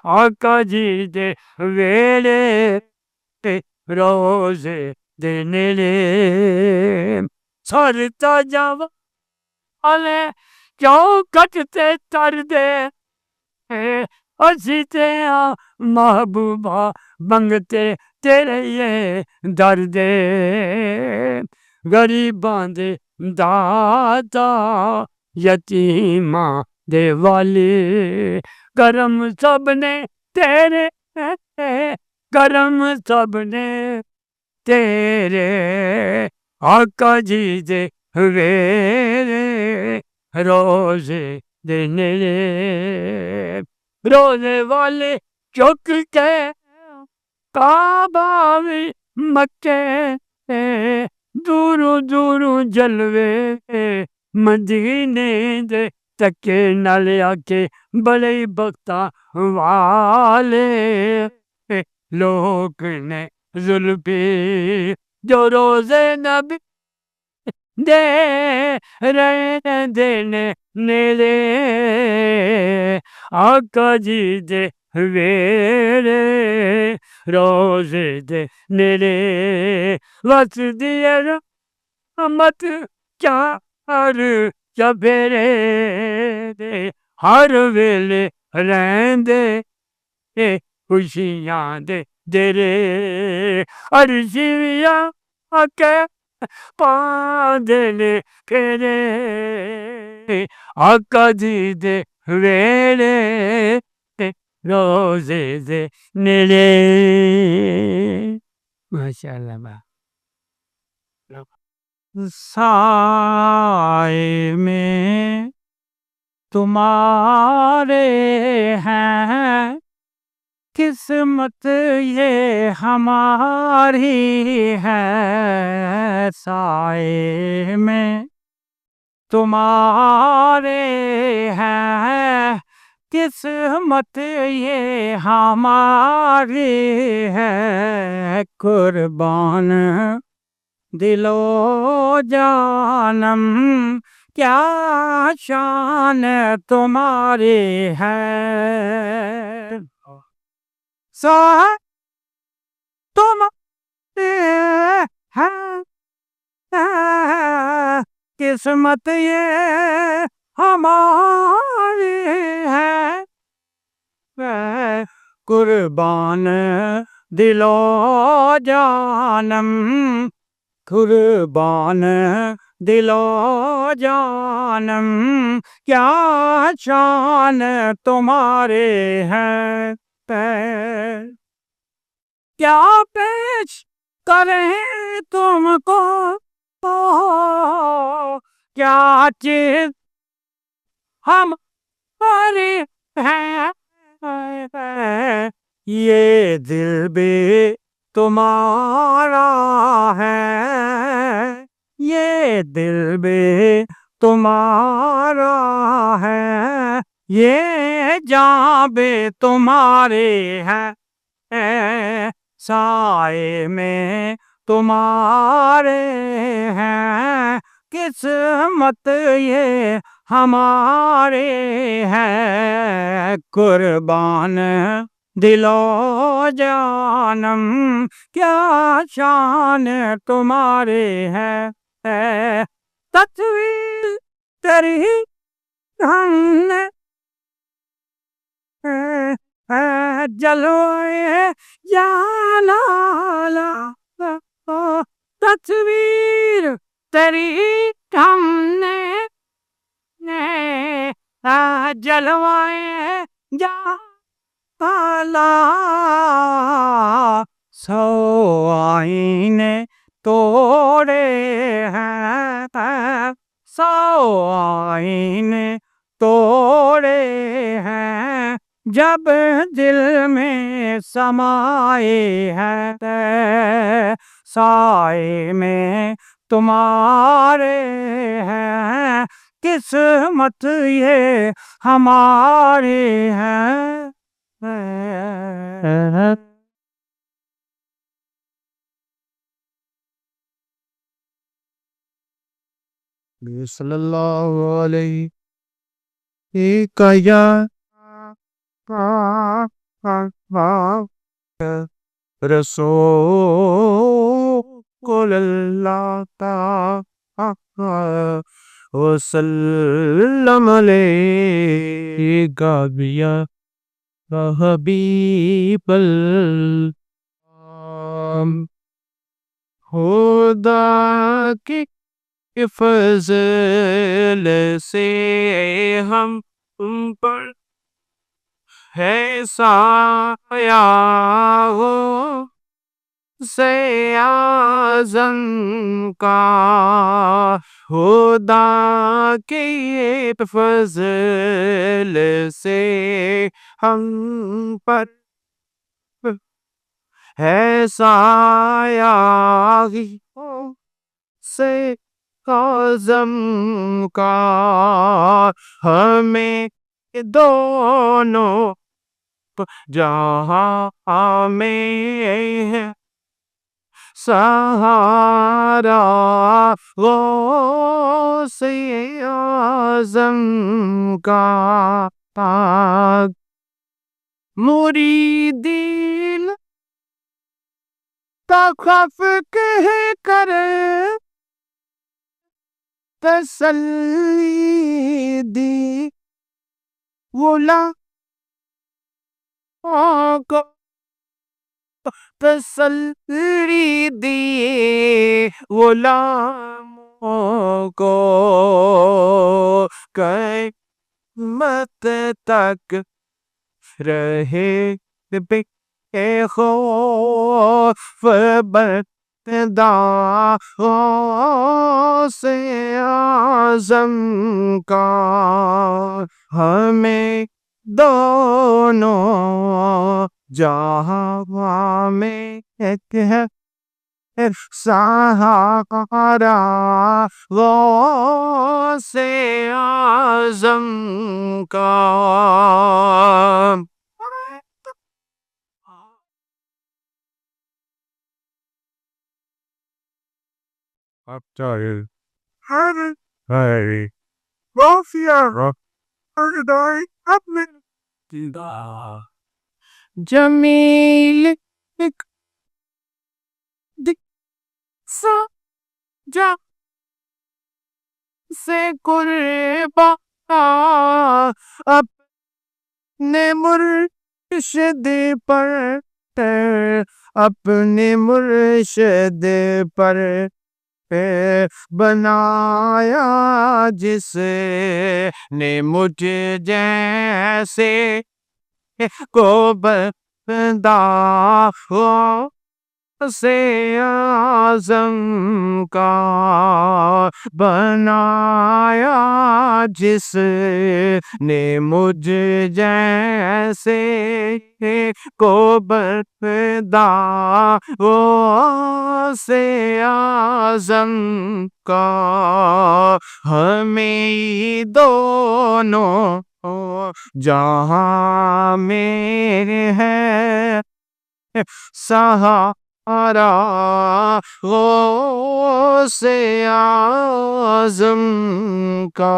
آقا جی دے ویلے روزے دے نیڑے سر تاجا والے کیوں کٹتے تر دے اسی تے محبوبہ منگتے تیرے یہ درد غریباں دے داتا یتیماں دے والی کرم سب نے تیرے کرم سب نے تیرے آقا جی دے ویلے روزے دے نیڑے روزے والے چک کے کعبہ بھی مکے دوروں دوروں جلوے مدینے دے تکے نال آکے بڑے بختاں والے لوگ نے زلفی جو روزے نبی دے رہے دینے نیڑے آقا جی دے ویلے روزے دے نیڑے وس دیے رحمت کیا چبیرے دے ہر ویلے رہندے خوشیاں دے دیرے عرشیاں کے پاندے پھیرے آقا جی دے ویلے روزے دے نیڑے ماشاءاللہ سائے میں تمہارے ہیں قسمت یہ ہماری ہے سائے میں تمہارے ہیں قسمت یہ ہماری ہے قربان دل و جانم کیا شان تمہاری ہے تمہارے ہیں قسمت یہ ہماری ہے قربان دل و جانم قربان دل و جانم کیا شان تمہارے ہیں کیا پیش کریں تم کو کیا چیز ہماری ہے یہ دل بھی تمہارا ہے یہ دل بھی تمہارا ہے یہ جاں بھی تمہارے ہیں سائے میں تمہارے ہیں قسمت یہ ہمارے ہیں قربان دل و جانم کیا شان تمہارے ہیں تصویر تیری ہم نے جلوے جانا تصویر تیری ہم نے جلوائے جانا سو آئینے توڑے ہیں سو آئینے توڑے ہیں جب دل میں سمائے ہیں سائے میں تمہارے ہیں قسمت یہ ہمارے ہیں صلی اللہ علیہ رسول اللہ تعالی وسلم علیک یا حبیب اللہ، خدا کی فضل سے ہم پر ہے سایہ ہو سے اعظم کا، خدا کی فضل سے ہم پر ہے سایہ ہو سے اعظم کا، ہمیں دونوں جہاں میں ہے سہارا، غوث اعظم کا مریدین تخف کہہ کر تسلی دی غلاموں کو، تسلی دی غلاموں کو، قیامت تک رہے بے خوف بندہ غوث اعظم کا، ہمیں دونوں جہاں میں ایک ہے سہارا، غوث اعظم کا۔ اب چاہیے جمیل سجا سے قربا اپنے مرشد پر، اپنے مرشد پر بنایا، جس نے مجھ جیسے کو بندہ غوث اعظم کا بنایا، جس نے مجھ جیسے کو بندہ غوث اعظم کا، ہمیں دونوں جہاں میں ہے سہارا، غوث اعظم کا۔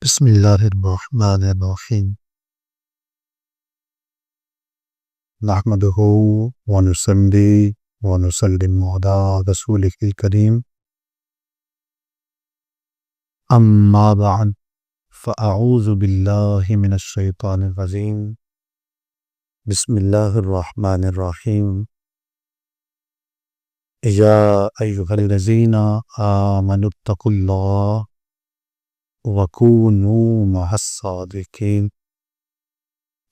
بسم اللہ الرحمن الرحیم، نحمدہ ونصلی ونسلم علی رسولہ الکریم، اما بعد فاعوذ باللہ من الشیطان الرجیم، بسم اللہ الرحمن الرحیم، یا ایہا الذین آمنوا اتقوا اللہ وَكُونُوا مَعَ الصَّادِقِينَ،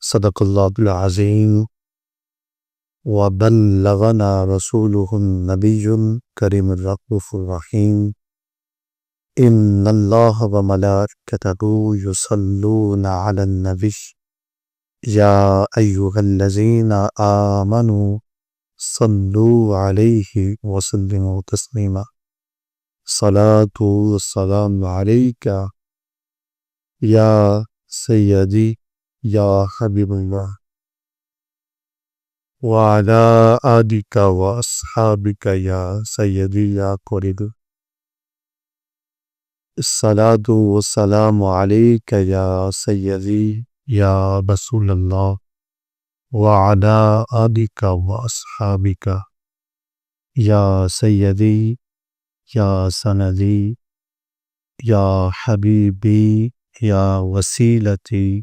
صدق اللہ العظیم، وَبَلَّغَنَا رَسُولُهُ النَّبِيُّ الْكَرِيمُ الرَّءُوفُ الرَّحِيمُ، ان اللہ و ملائکتہ یصلون علی النبی یا ایہا الذین آمنوا صلوا علیہ وسلموا تسلیما صلاۃ والسلام علیک یا سیدی یا حبیب اللہ وعلی آلک واصحابک یا سیدی یا قریب الصلاۃ والسلام علیک یا سیدی یا رسول اللہ وعلی آلک واصحابک یا سیدی یا سندی یا حبیبی یا وسیلتی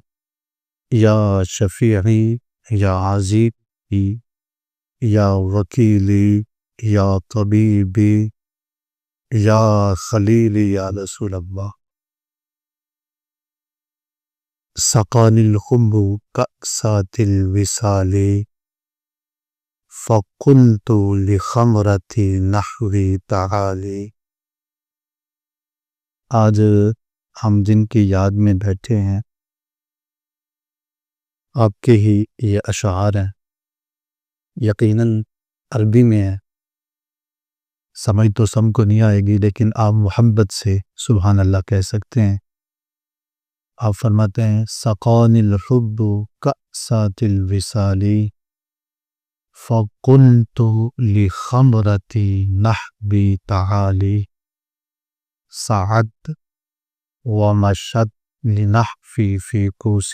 یا شفیعی یا عزیزی یا وکیلی یا طبیبی یا خلیلی یا رسول اللہ سقانی الحب کأسات الوصال فقلت لخمرتی نحوی تعالی۔ آج ہم جن کی یاد میں بیٹھے ہیں آپ کے ہی یہ اشعار ہیں، یقیناً عربی میں ہے، سمجھ تو سب کو نہیں آئے گی لیکن آپ محبت سے سبحان اللہ کہہ سکتے ہیں۔ آپ فرماتے ہیں سقانی الحب کأسات الوصال فقلت لخمرتی نحبی تعالی سعد ومشت لنحفی فی کوس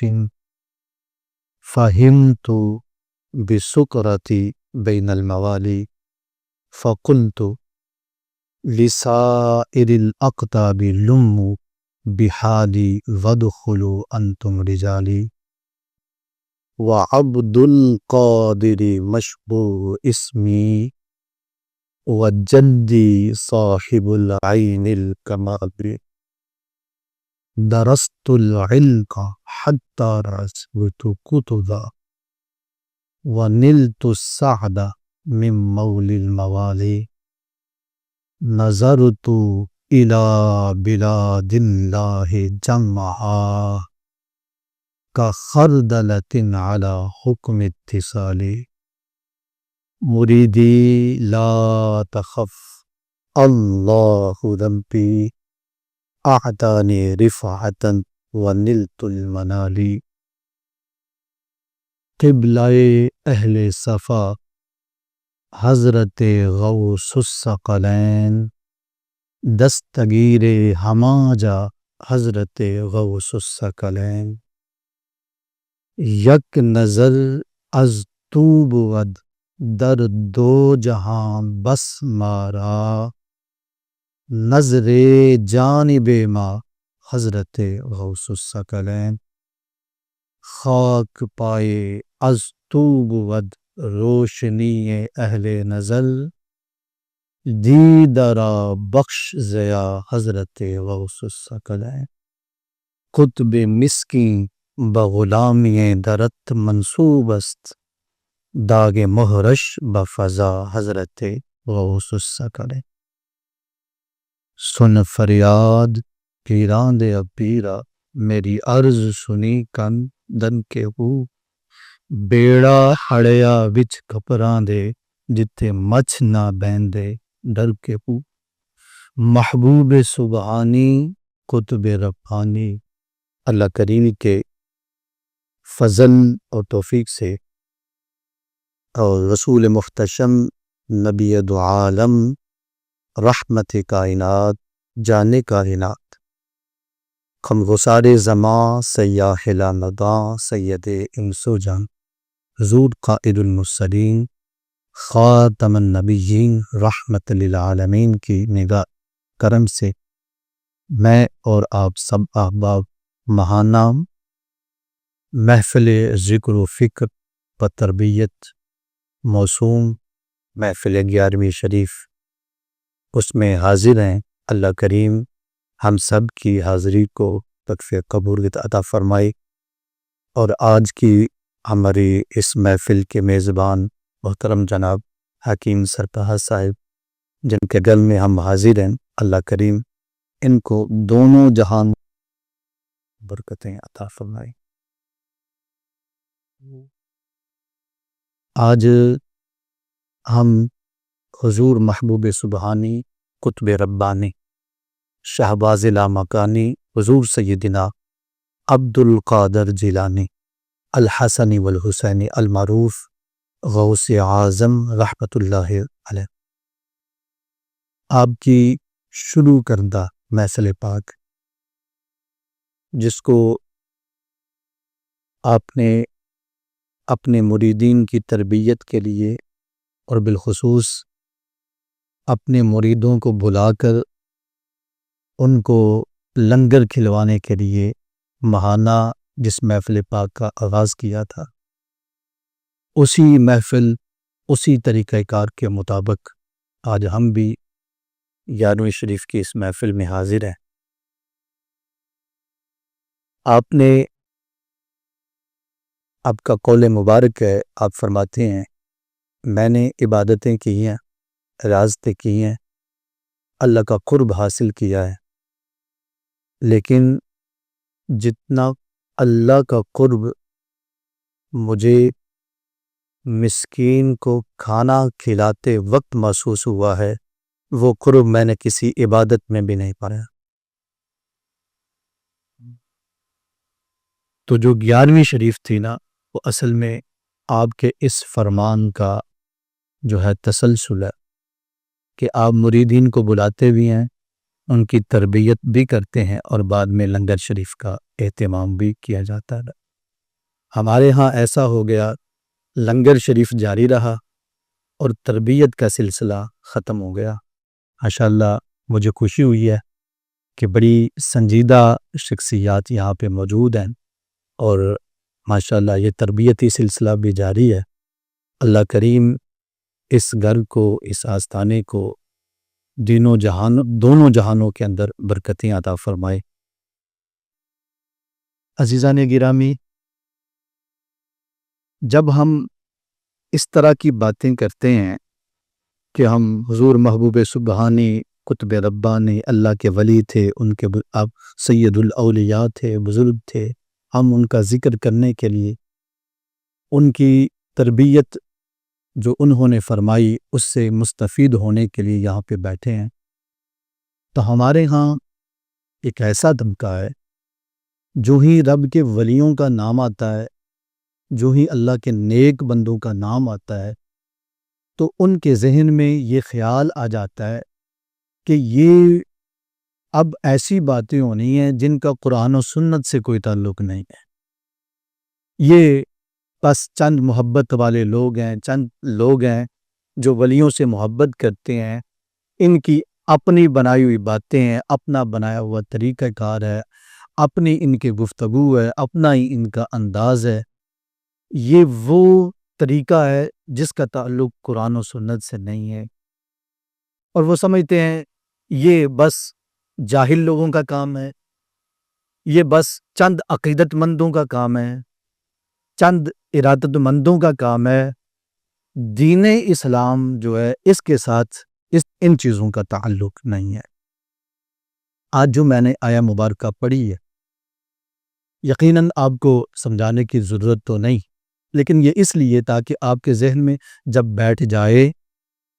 فہمت بسکرتی بین الموالی فقلت لسائر الاقطاب لموا بحالی وادخلوا انتم رجالی وعبد القادر مشبوع اسمی وجدی صاحب العین الکمال درست العلق حتی رسبت کتبا ونلت السعد من مولی الموالی نظرت الى بلاد اللہ جمعا کخردلۃ علی حکم اتصال مریدی لا تخف اللہ ربی اعطانی رفعۃ ونلت المنالی قبلہ اہل صفا حضرت غوث الثقلین دستگیر ہما جا حضرت غوث الثقلین یک نظر از تو بود در دو جہاں بس مارا نظر جانب ما حضرت غوث الثقلین خاک پائے از تو بود روشنی اہل نظر دیدرا بخش زیا حضرت غوث الثقلین قطب مسکین بغلامی درت منصوب است داغ مہرش بفضا حضرت غوث الثقلین سن فریاد پیران دے پیرا میری عرض سنی کن دن کے ہو بیڑا ہڑیا وچ کپران دے جتے مچھ نہ بیندے ڈر کے ہو محبوب سبحانی قطب ربانی اللہ کریم کے فضل اور توفیق سے اور رسول محتشم نبی دو عالم رحمت کائنات جان کائنات خمگسار زمان سیاح لامداں سید انس و جان حضور قائد المرسلین خاتم النبیین رحمت للعالمین کی نگاہ کرم سے میں اور آپ سب احباب ماہانہ محفل ذکر و فکر و تربیت موسوم محفل 11ویں شریف اس میں حاضر ہیں۔ اللہ کریم ہم سب کی حاضری کو تکفِ قبولیت عطا فرمائے اور آج کی ہماری اس محفل کے میزبان محترم جناب حکیم سرفراز صاحب جن کے گل میں ہم حاضر ہیں، اللہ کریم ان کو دونوں جہان برکتیں عطا فرمائے۔ آج ہم حضور محبوب سبحانی قطب ربانی شہباز لامکانی حضور سیدنا عبد القادر جیلانی الحسنی والحسینی المعروف غوث اعظم رحمۃ اللہ علیہ، آپ کی شروع کردہ محفل پاک جس کو آپ نے اپنے مریدین کی تربیت کے لیے اور بالخصوص اپنے مریدوں کو بلا کر ان کو لنگر کھلوانے کے لیے ماہانہ جس محفل پاک کا آغاز کیا تھا، اسی محفل اسی طریقہ کار کے مطابق آج ہم بھی 11ویں شریف کی اس محفل میں حاضر ہیں۔ آپ نے آپ کا قول مبارک ہے، آپ فرماتے ہیں میں نے عبادتیں کی ہیں، ریاضتیں کی ہیں، اللہ کا قرب حاصل کیا ہے، لیکن جتنا اللہ کا قرب مجھے مسکین کو کھانا کھلاتے وقت محسوس ہوا ہے، وہ قرب میں نے کسی عبادت میں بھی نہیں پایا۔ تو جو 11ویں شریف تھی نا، وہ اصل میں آپ کے اس فرمان کا جو ہے تسلسل ہے کہ آپ مریدین کو بلاتے بھی ہیں، ان کی تربیت بھی کرتے ہیں، اور بعد میں لنگر شریف کا اہتمام بھی کیا جاتا ہے۔ ہمارے ہاں ایسا ہو گیا، لنگر شریف جاری رہا اور تربیت کا سلسلہ ختم ہو گیا۔ ماشاءاللہ مجھے خوشی ہوئی ہے کہ بڑی سنجیدہ شخصیات یہاں پہ موجود ہیں، اور ماشاءاللہ یہ تربیتی سلسلہ بھی جاری ہے۔ اللہ کریم اس گھر کو، اس آستانے کو دونوں جہانوں کے اندر برکتیں عطا فرمائے۔ عزیزان گرامی، جب ہم اس طرح کی باتیں کرتے ہیں کہ ہم حضور محبوب سبحانی قطب ربانی اللہ کے ولی تھے، ان کے آپ سید الاولیاء تھے، بزرگ تھے، ہم ان کا ذکر کرنے کے لیے، ان کی تربیت جو انہوں نے فرمائی اس سے مستفید ہونے کے لیے یہاں پہ بیٹھے ہیں، تو ہمارے ہاں ایک ایسا طبقہ ہے جو ہی رب کے ولیوں کا نام آتا ہے، جو ہی اللہ کے نیک بندوں کا نام آتا ہے، تو ان کے ذہن میں یہ خیال آ جاتا ہے کہ یہ اب ایسی باتیں ہونی ہیں جن کا قرآن و سنت سے کوئی تعلق نہیں ہے، یہ بس چند محبت والے لوگ ہیں، چند لوگ ہیں جو ولیوں سے محبت کرتے ہیں، ان کی اپنی بنائی ہوئی باتیں ہیں، اپنا بنایا ہوا طریقہ کار ہے، اپنی ان کی گفتگو ہے، اپنا ہی ان کا انداز ہے۔ یہ وہ طریقہ ہے جس کا تعلق قرآن و سنت سے نہیں ہے، اور وہ سمجھتے ہیں یہ بس جاہل لوگوں کا کام ہے، یہ بس چند عقیدت مندوں کا کام ہے، چند ارادت مندوں کا کام ہے۔ دین اسلام جو ہے اس کے ساتھ ان چیزوں کا تعلق نہیں ہے۔ آج جو میں نے آیا مبارکہ پڑھی ہے، یقیناً آپ کو سمجھانے کی ضرورت تو نہیں، لیکن یہ اس لیے تاکہ آپ کے ذہن میں جب بیٹھ جائے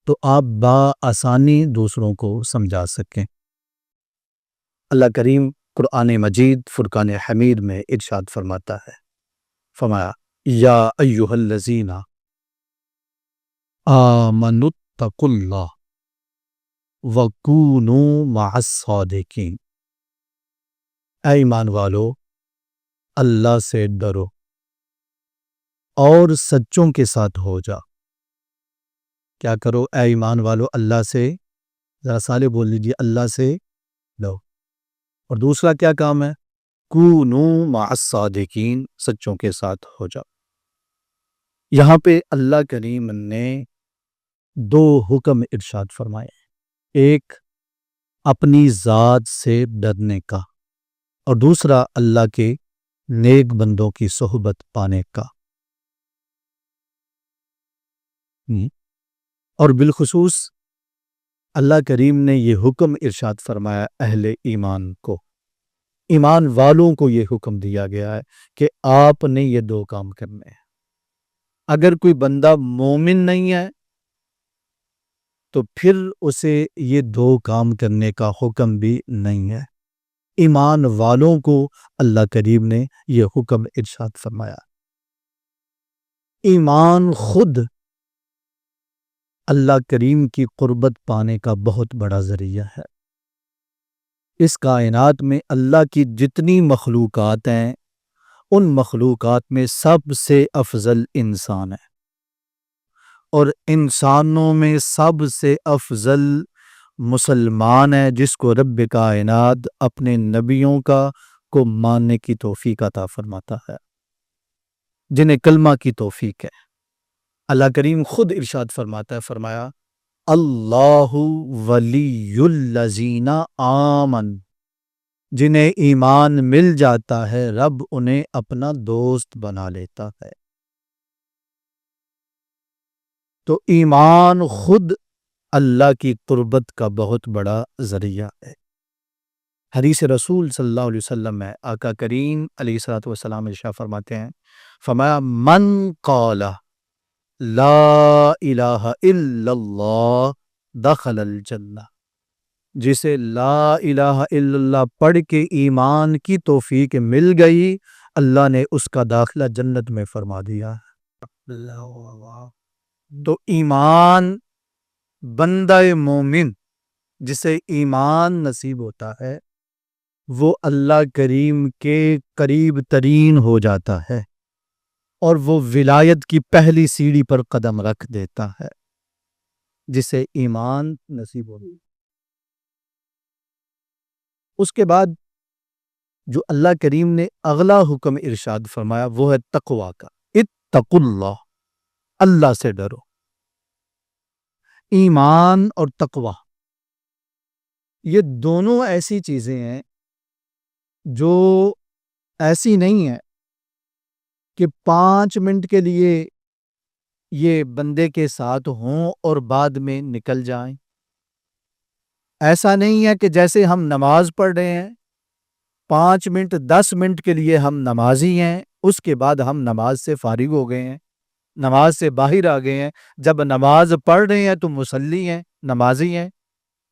تو آپ بآسانی دوسروں کو سمجھا سکیں۔ اللہ کریم قرآن مجید فرقان حمید میں ارشاد فرماتا ہے، فرمایا یا ایھا الذین آمنوا اتقوا اللہ وکونوا مع الصادقین، اے ایمان والو اللہ سے ڈرو اور سچوں کے ساتھ ہو جا۔ کیا کرو اے ایمان والو؟ اللہ سے، ذرا صالح بول لیجیے، اللہ سے ڈرو، اور دوسرا کیا کام ہے؟ کونوا مع الصادقین، سچوں کے ساتھ ہو جا۔ یہاں پہ اللہ کریم نے دو حکم ارشاد فرمائے، ایک اپنی ذات سے ڈرنے کا، اور دوسرا اللہ کے نیک بندوں کی صحبت پانے کا۔ اور بالخصوص اللہ کریم نے یہ حکم ارشاد فرمایا اہل ایمان کو، ایمان والوں کو یہ حکم دیا گیا ہے کہ آپ نے یہ دو کام کرنے ہیں۔ اگر کوئی بندہ مومن نہیں ہے تو پھر اسے یہ دو کام کرنے کا حکم بھی نہیں ہے۔ ایمان والوں کو اللہ کریم نے یہ حکم ارشاد فرمایا۔ ایمان خود اللہ کریم کی قربت پانے کا بہت بڑا ذریعہ ہے۔ اس کائنات میں اللہ کی جتنی مخلوقات ہیں ان مخلوقات میں سب سے افضل انسان ہے، اور انسانوں میں سب سے افضل مسلمان ہے جس کو رب کائنات اپنے نبیوں کو ماننے کی توفیق عطا فرماتا ہے، جنہیں کلمہ کی توفیق ہے۔ اللہ کریم خود ارشاد فرماتا ہے، فرمایا اللہ ولی الذین آمن، جنہیں ایمان مل جاتا ہے رب انہیں اپنا دوست بنا لیتا ہے۔ تو ایمان خود اللہ کی قربت کا بہت بڑا ذریعہ ہے۔ حدیث رسول صلی اللہ علیہ وسلم میں آقا کریم علیہ الصلوۃ والسلام ارشاد فرماتے ہیں، فرمایا من قال لا الہ الا اللہ دخل الجنہ، جسے لا الہ الا اللہ پڑھ کے ایمان کی توفیق مل گئی اللہ نے اس کا داخلہ جنت میں فرما دیا۔ تو ایمان بندہ مومن جسے ایمان نصیب ہوتا ہے وہ اللہ کریم کے قریب ترین ہو جاتا ہے اور وہ ولایت کی پہلی سیڑھی پر قدم رکھ دیتا ہے جسے ایمان نصیب ہو۔ اس کے بعد جو اللہ کریم نے اگلا حکم ارشاد فرمایا وہ ہے تقوی کا، اتقوا اللہ، اللہ سے ڈرو۔ ایمان اور تقوی یہ دونوں ایسی چیزیں ہیں جو ایسی نہیں ہیں کہ 5 منٹ کے لیے یہ بندے کے ساتھ ہوں اور بعد میں نکل جائیں۔ ایسا نہیں ہے کہ جیسے ہم نماز پڑھ رہے ہیں 5 منٹ 10 منٹ کے لیے ہم نمازی ہیں، اس کے بعد ہم نماز سے فارغ ہو گئے ہیں، نماز سے باہر آ گئے ہیں۔ جب نماز پڑھ رہے ہیں تو مصلی ہیں، نمازی ہیں،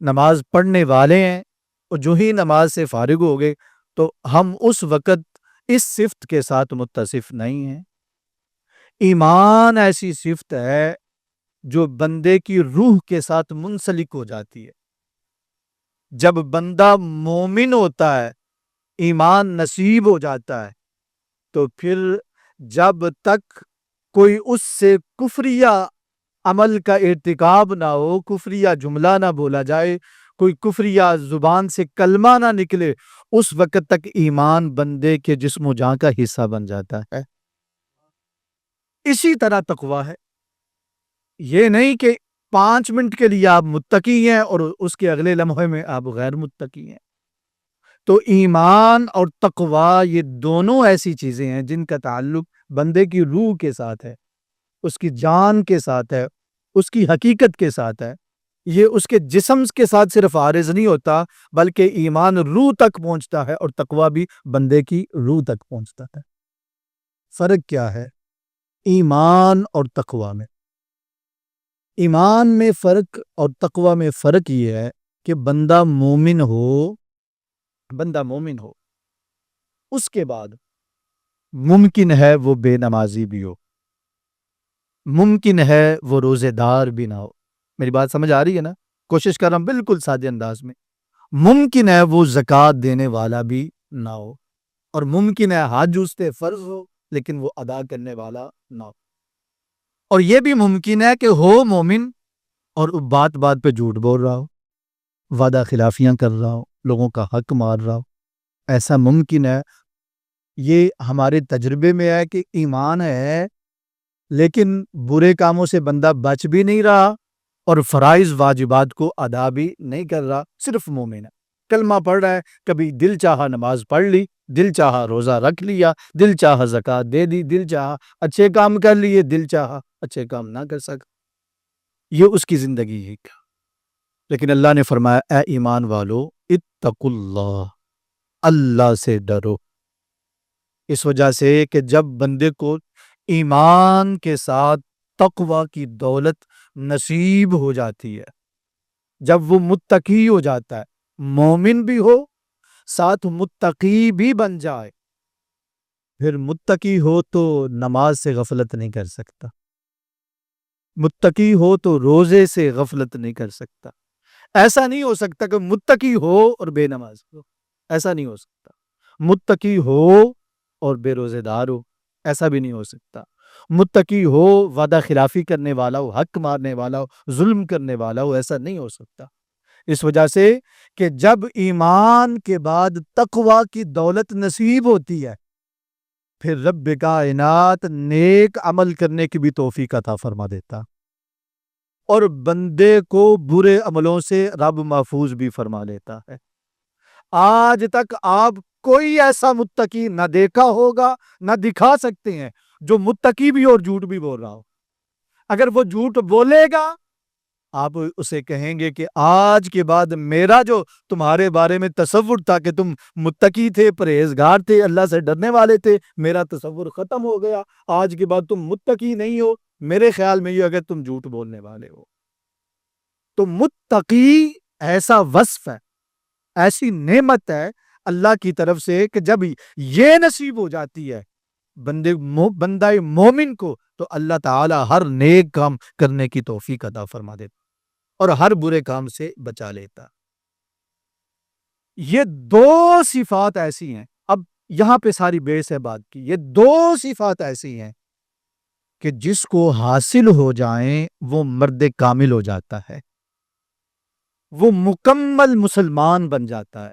نماز پڑھنے والے ہیں، اور جو ہی نماز سے فارغ ہو گئے تو ہم اس وقت اس صفت کے ساتھ متصف نہیں ہیں۔ ایمان ایسی صفت ہے جو بندے کی روح کے ساتھ منسلک ہو جاتی ہے۔ جب بندہ مومن ہوتا ہے، ایمان نصیب ہو جاتا ہے، تو پھر جب تک کوئی اس سے کفریہ عمل کا ارتکاب نہ ہو، کفریہ جملہ نہ بولا جائے، کوئی کفریہ زبان سے کلمہ نہ نکلے، اس وقت تک ایمان بندے کے جسم و جاں کا حصہ بن جاتا ہے۔ اسی طرح تقوی ہے، یہ نہیں کہ 5 منٹ کے لیے آپ متقی ہیں اور اس کے اگلے لمحے میں آپ غیر متقی ہیں۔ تو ایمان اور تقوی یہ دونوں ایسی چیزیں ہیں جن کا تعلق بندے کی روح کے ساتھ ہے، اس کی جان کے ساتھ ہے، اس کی حقیقت کے ساتھ ہے۔ یہ اس کے جسم کے ساتھ صرف عارض نہیں ہوتا بلکہ ایمان روح تک پہنچتا ہے، اور تقوی بھی بندے کی روح تک پہنچتا ہے۔ فرق کیا ہے ایمان اور تقوی میں؟ ایمان میں فرق اور تقوی میں فرق یہ ہے کہ بندہ مومن ہو، اس کے بعد ممکن ہے وہ بے نمازی بھی ہو، ممکن ہے وہ روزے دار بھی نہ ہو۔ میری بات سمجھ آ رہی ہے نا؟ کوشش کر رہا ہوں بالکل سادے انداز میں۔ ممکن ہے وہ زکوٰۃ دینے والا بھی نہ ہو، اور ممکن ہے حج اس پہ فرض ہو لیکن وہ ادا کرنے والا نہ ہو، اور یہ بھی ممکن ہے کہ ہو مومن اور بات بات پہ جھوٹ بول رہا ہو، وعدہ خلافیاں کر رہا ہو، لوگوں کا حق مار رہا ہو۔ ایسا ممکن ہے۔ یہ ہمارے تجربے میں ہے کہ ایمان ہے لیکن برے کاموں سے بندہ بچ بھی نہیں رہا اور فرائض واجبات کو ادا بھی نہیں کر رہا، صرف مومن ہے، کلمہ پڑھ رہا ہے، کبھی دل چاہا نماز پڑھ لی، دل چاہا روزہ رکھ لیا، دل چاہا زکوٰۃ دے دی، دل چاہا اچھے کام کر لیے، دل چاہا اچھے کام نہ کر سکا۔ یہ اس کی زندگی ہے۔ لیکن اللہ نے فرمایا اے ایمان والو اتقوا اللہ، اللہ سے ڈرو۔ اس وجہ سے کہ جب بندے کو ایمان کے ساتھ تقوی کی دولت نصیب ہو جاتی ہے، جب وہ متقی ہو جاتا ہے، مومن بھی ہو ساتھ متقی بھی بن جائے، پھر متقی ہو تو نماز سے غفلت نہیں کر سکتا، متقی ہو تو روزے سے غفلت نہیں کر سکتا۔ ایسا نہیں ہو سکتا کہ متقی ہو اور بے نماز ہو، ایسا نہیں ہو سکتا۔ متقی ہو اور بے روزے دار ہو، ایسا بھی نہیں ہو سکتا۔ متقی ہو وعدہ خلافی کرنے والا ہو، حق مارنے والا ہو، ظلم کرنے والا ہو، ایسا نہیں ہو سکتا۔ اس وجہ سے کہ جب ایمان کے بعد تقوی کی دولت نصیب ہوتی ہے، پھر رب کائنات نیک عمل کرنے کی بھی توفیق عطا فرما دیتا، اور بندے کو برے عملوں سے رب محفوظ بھی فرما لیتا ہے۔ آج تک آپ کوئی ایسا متقی نہ دیکھا ہوگا، نہ دکھا سکتے ہیں جو متقی بھی اور جھوٹ بھی بول رہا ہو۔ اگر وہ جھوٹ بولے گا، آپ اسے کہیں گے کہ آج کے بعد میرا جو تمہارے بارے میں تصور تھا کہ تم متقی تھے، پرہیزگار تھے، اللہ سے ڈرنے والے تھے، میرا تصور ختم ہو گیا، آج کے بعد تم متقی نہیں ہو، میرے خیال میں یہ اگر تم جھوٹ بولنے والے ہو۔ تو متقی ایسا وصف ہے، ایسی نعمت ہے اللہ کی طرف سے کہ جب یہ نصیب ہو جاتی ہے بندہ مومن کو، تو اللہ تعالی ہر نیک کام کرنے کی توفیق عطا فرما دیتا اور ہر برے کام سے بچا لیتا۔ یہ دو صفات ایسی ہیں، اب یہاں پہ ساری بیس ہے بات کی، یہ دو صفات ایسی ہیں کہ جس کو حاصل ہو جائیں وہ مرد کامل ہو جاتا ہے، وہ مکمل مسلمان بن جاتا ہے،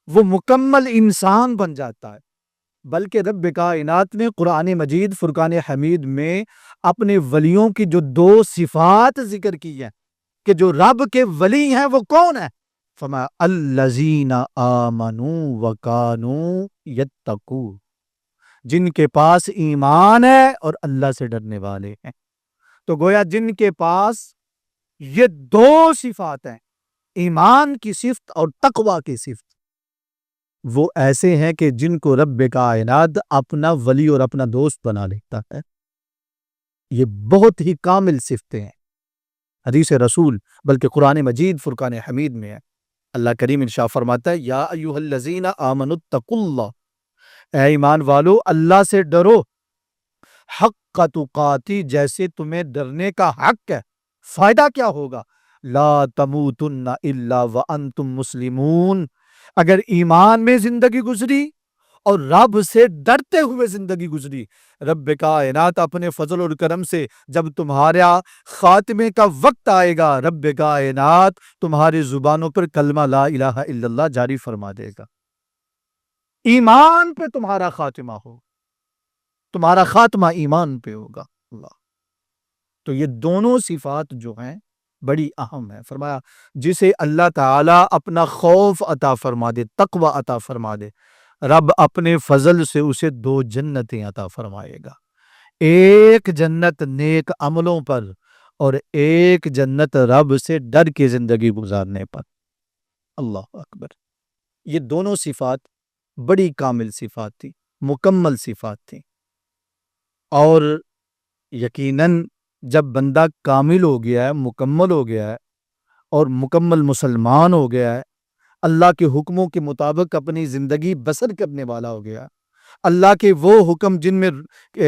وہ مکمل انسان بن جاتا ہے۔ بلکہ رب کائنات نے قرآن مجید فرقان حمید میں اپنے ولیوں کی جو دو صفات ذکر کی ہیں کہ جو رب کے ولی ہیں وہ کون ہیں، فرمایا الذین آمنوا وکانوا یتقون، جن کے پاس ایمان ہے اور اللہ سے ڈرنے والے ہیں۔ تو گویا جن کے پاس یہ دو صفات ہیں، ایمان کی صفت اور تقوی کی صفت، وہ ایسے ہیں کہ جن کو رب کائنات اپنا ولی اور اپنا دوست بنا لیتا ہے۔ یہ بہت ہی کامل صفتیں ہیں، حدیث رسول بلکہ قرآن مجید فرقان حمید میں ہے۔ اللہ کریم ارشاد فرماتا ہے یا ایھا الذین آمنوا اتقوا اللہ، اے ایمان والو اللہ سے ڈرو، حق تقاتی، جیسے تمہیں ڈرنے کا حق ہے۔ فائدہ کیا ہوگا؟ لا تموتن الا وانتم مسلمون، اگر ایمان میں زندگی گزری اور رب سے ڈرتے ہوئے زندگی گزری، رب کائنات اپنے فضل اور کرم سے جب تمہارا خاتمے کا وقت آئے گا، رب کائنات تمہاری زبانوں پر کلمہ لا الہ الا اللہ جاری فرما دے گا۔ ایمان پہ تمہارا خاتمہ ہو، تمہارا خاتمہ ایمان پہ ہوگا۔ اللہ، تو یہ دونوں صفات جو ہیں بڑی اہم ہے۔ فرمایا جسے اللہ تعالی اپنا خوف عطا فرما دے، تقوی عطا فرما دے، رب اپنے فضل سے اسے دو جنتیں عطا فرمائے گا، ایک جنت نیک عملوں پر اور ایک جنت رب سے ڈر کے زندگی گزارنے پر۔ اللہ اکبر، یہ دونوں صفات بڑی کامل صفات تھی، مکمل صفات تھی، اور یقیناً جب بندہ کامل ہو گیا ہے، مکمل ہو گیا ہے اور مکمل مسلمان ہو گیا ہے، اللہ کے حکموں کے مطابق اپنی زندگی بسر کرنے والا ہو گیا، اللہ کے وہ حکم جن میں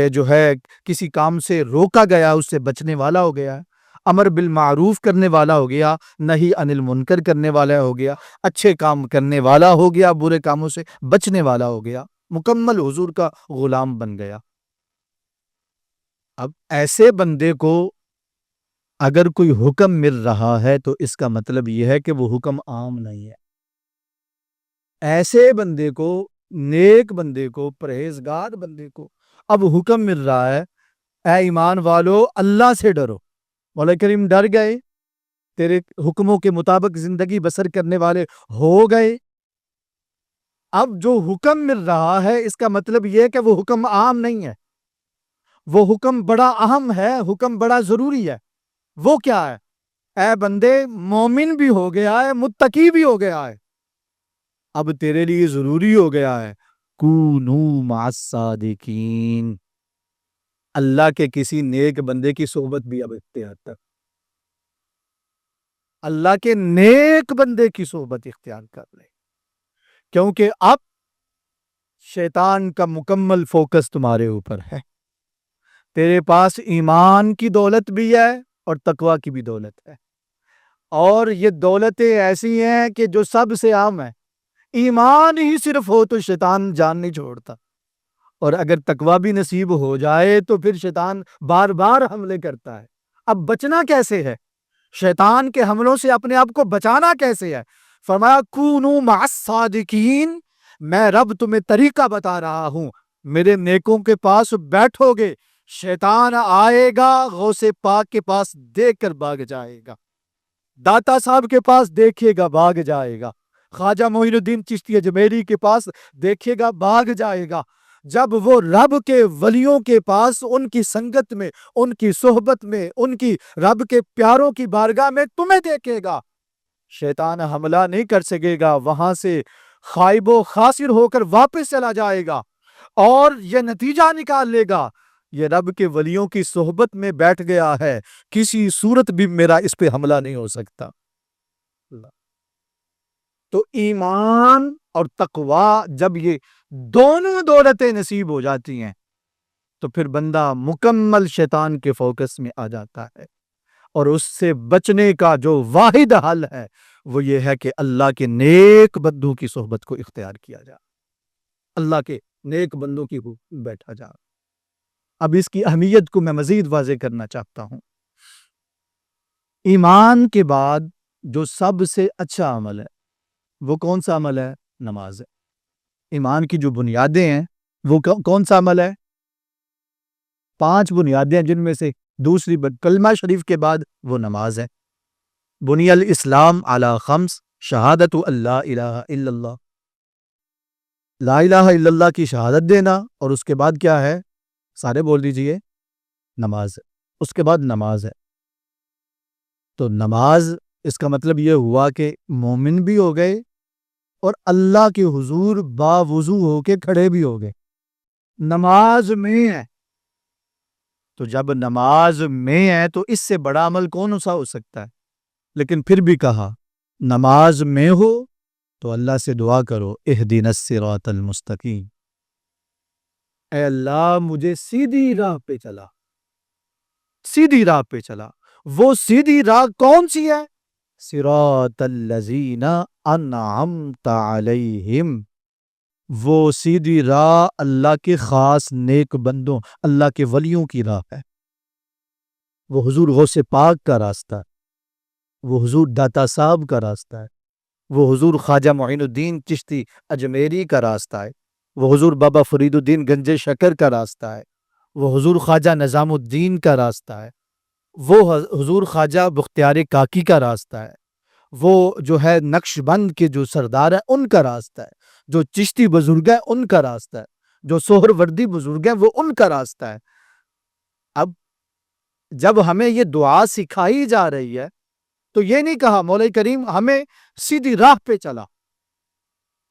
جو ہے کسی کام سے روکا گیا اس سے بچنے والا ہو گیا، امر بالمعروف کرنے والا ہو گیا، نہی عن المنکر کرنے والا ہو گیا، اچھے کام کرنے والا ہو گیا، برے کاموں سے بچنے والا ہو گیا، مکمل حضور کا غلام بن گیا۔ اب ایسے بندے کو اگر کوئی حکم مل رہا ہے تو اس کا مطلب یہ ہے کہ وہ حکم عام نہیں ہے۔ ایسے بندے کو، نیک بندے کو، پرہیزگار بندے کو اب حکم مل رہا ہے اے ایمان والو اللہ سے ڈرو، مولا کریم ڈر گئے، تیرے حکموں کے مطابق زندگی بسر کرنے والے ہو گئے۔ اب جو حکم مل رہا ہے اس کا مطلب یہ ہے کہ وہ حکم عام نہیں ہے، وہ حکم بڑا اہم ہے، حکم بڑا ضروری ہے۔ وہ کیا ہے؟ اے بندے مومن بھی ہو گیا ہے، متقی بھی ہو گیا ہے، اب تیرے لیے ضروری ہو گیا ہے کونو مع الصادقین، اللہ کے کسی نیک بندے کی صحبت بھی اب اختیار کر، اللہ کے نیک بندے کی صحبت اختیار کر لے، کیونکہ اب شیطان کا مکمل فوکس تمہارے اوپر ہے، تیرے پاس ایمان کی دولت بھی ہے اور تقوی کی بھی دولت ہے، اور یہ دولتیں ایسی ہیں کہ جو سب سے عام ہیں، ایمان ہی صرف ہو تو شیطان جان نہیں چھوڑتا، اور اگر تقوی بھی نصیب ہو جائے تو پھر شیطان بار بار حملے کرتا ہے۔ اب بچنا کیسے ہے؟ شیطان کے حملوں سے اپنے آپ کو بچانا کیسے ہے؟ فرمایا کونو مع الصادقین، میں رب تمہیں طریقہ بتا رہا ہوں، میرے نیکوں کے پاس بیٹھو گے، شیطان آئے گا غوث پاک کے پاس دیکھ کر بھاگ جائے گا، داتا صاحب کے پاس دیکھے گا بھاگ جائے گا، خواجہ معین الدین چشتی اجمیری کے پاس دیکھے گا بھاگ جائے گا، جب وہ رب کے ولیوں کے پاس ان کی سنگت میں، ان کی صحبت میں، ان کی رب کے پیاروں کی بارگاہ میں تمہیں دیکھے گا، شیطان حملہ نہیں کر سکے گا، وہاں سے خائب و خاسر ہو کر واپس چلا جائے گا، اور یہ نتیجہ نکال لے گا یہ رب کے ولیوں کی صحبت میں بیٹھ گیا ہے، کسی صورت بھی میرا اس پہ حملہ نہیں ہو سکتا۔ تو ایمان اور تقوی جب یہ دونوں دولتیں نصیب ہو جاتی ہیں تو پھر بندہ مکمل شیطان کے فوکس میں آ جاتا ہے، اور اس سے بچنے کا جو واحد حل ہے وہ یہ ہے کہ اللہ کے نیک بندوں کی صحبت کو اختیار کیا جائے، اللہ کے نیک بندوں کی بیٹھا جائے۔ اب اس کی اہمیت کو میں مزید واضح کرنا چاہتا ہوں۔ ایمان کے بعد جو سب سے اچھا عمل ہے وہ کون سا عمل ہے؟ نماز ہے۔ ایمان کی جو بنیادیں ہیں وہ کون سا عمل ہے؟ 5 بنیادیں ہیں، جن میں سے دوسری کلمہ شریف کے بعد وہ نماز ہے۔ بنی الاسلام علی 5، شہادت اللہ الہ الا اللہ، لا الہ الا اللہ کی شہادت دینا، اور اس کے بعد کیا ہے؟ سارے بول دیجئے، نماز ہے، اس کے بعد نماز ہے۔ تو نماز، اس کا مطلب یہ ہوا کہ مومن بھی ہو گئے اور اللہ کے حضور باوضو ہو کے کھڑے بھی ہو گئے، نماز میں ہے۔ تو جب نماز میں ہے تو اس سے بڑا عمل کون سا ہو سکتا ہے؟ لیکن پھر بھی کہا نماز میں ہو تو اللہ سے دعا کرو، اہدنا الصراط المستقیم، اے اللہ مجھے سیدھی راہ پہ چلا، سیدھی راہ پہ چلا۔ وہ سیدھی راہ کون سی ہے؟ صراط الذین انعمت علیہم، وہ سیدھی راہ اللہ کے خاص نیک بندوں، اللہ کے ولیوں کی راہ ہے، وہ حضور غوث پاک کا راستہ ہے، وہ حضور داتا صاحب کا راستہ ہے، وہ حضور خواجہ معین الدین چشتی اجمیری کا راستہ ہے، وہ حضور بابا فرید الدین گنج شکر کا راستہ ہے، وہ حضور خواجہ نظام الدین کا راستہ ہے، وہ حضور خواجہ بختیار کاکی کا راستہ ہے، وہ جو ہے نقش بند کے جو سردار ہیں ان کا راستہ ہے، جو چشتی بزرگ ہیں ان کا راستہ ہے، جو سہر وردی بزرگ ہیں وہ ان کا راستہ ہے۔ اب جب ہمیں یہ دعا سکھائی جا رہی ہے تو یہ نہیں کہا مولا کریم ہمیں سیدھی راہ پہ چلا،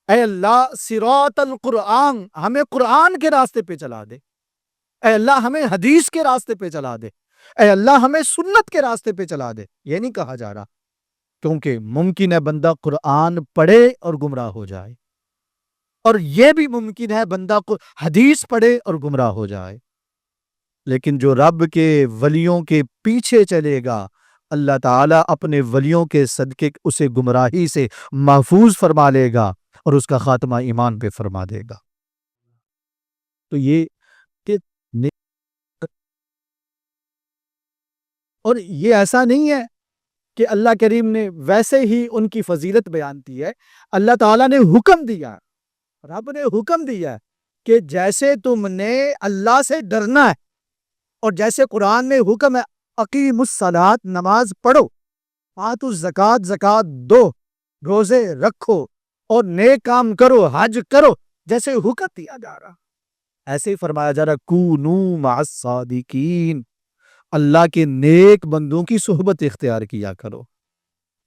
اے اللہ صراط القرآن، ہمیں قرآن کے راستے پہ چلا دے، اے اللہ ہمیں حدیث کے راستے پہ چلا دے، اے اللہ ہمیں سنت کے راستے پہ چلا دے، یہ نہیں کہا جا رہا، کیونکہ ممکن ہے بندہ قرآن پڑھے اور گمراہ ہو جائے، اور یہ بھی ممکن ہے بندہ کو حدیث پڑھے اور گمراہ ہو جائے، لیکن جو رب کے ولیوں کے پیچھے چلے گا اللہ تعالیٰ اپنے ولیوں کے صدقے اسے گمراہی سے محفوظ فرما لے گا اور اس کا خاتمہ ایمان پہ فرما دے گا۔ تو یہ اور یہ ایسا نہیں ہے کہ اللہ کریم نے ویسے ہی ان کی فضیلت بیان کی ہے، اللہ تعالیٰ نے حکم دیا، رب نے حکم دیا کہ جیسے تم نے اللہ سے ڈرنا ہے اور جیسے قرآن میں حکم ہے اقیم الصلاۃ، نماز پڑھو، آتوا الزکوٰۃ، زکوٰۃ دو، روزے رکھو اور نیک کام کرو، حج کرو، جیسے حکم دیا جا رہا ایسے ہی فرمایا جا رہا کونوا مع الصادقین، اللہ کے نیک بندوں کی صحبت اختیار کیا کرو۔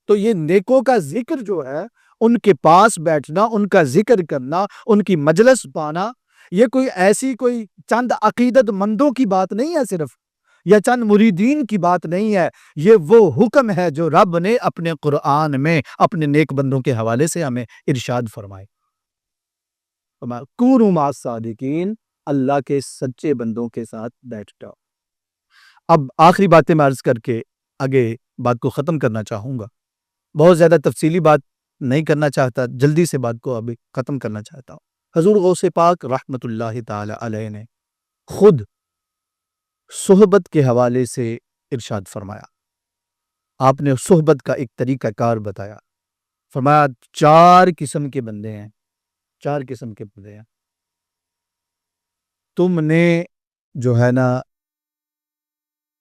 تو یہ نیکوں کا ذکر جو ہے، ان کے پاس بیٹھنا، ان کا ذکر کرنا، ان کی مجلس پانا، یہ کوئی ایسی کوئی چند عقیدت مندوں کی بات نہیں ہے صرف، یا چند مریدین کی بات نہیں ہے، یہ وہ حکم ہے جو رب نے اپنے قرآن میں اپنے نیک بندوں کے حوالے سے ہمیں ارشاد فرمائے۔ کونوا مع الصادقین، اللہ کے سچے بندوں کے ساتھ بیٹھ جاؤ۔ اب آخری باتیں میں عرض کر کے آگے بات کو ختم کرنا چاہوں گا، بہت زیادہ تفصیلی بات نہیں کرنا چاہتا، جلدی سے بات کو ابھی ختم کرنا چاہتا ہوں۔ حضور غوث پاک رحمت اللہ تعالی علیہ نے خود صحبت کے حوالے سے ارشاد فرمایا، آپ نے صحبت کا ایک طریقہ کار بتایا، فرمایا 4 قسم کے بندے ہیں، 4 قسم کے بندے ہیں، تم نے جو ہے نا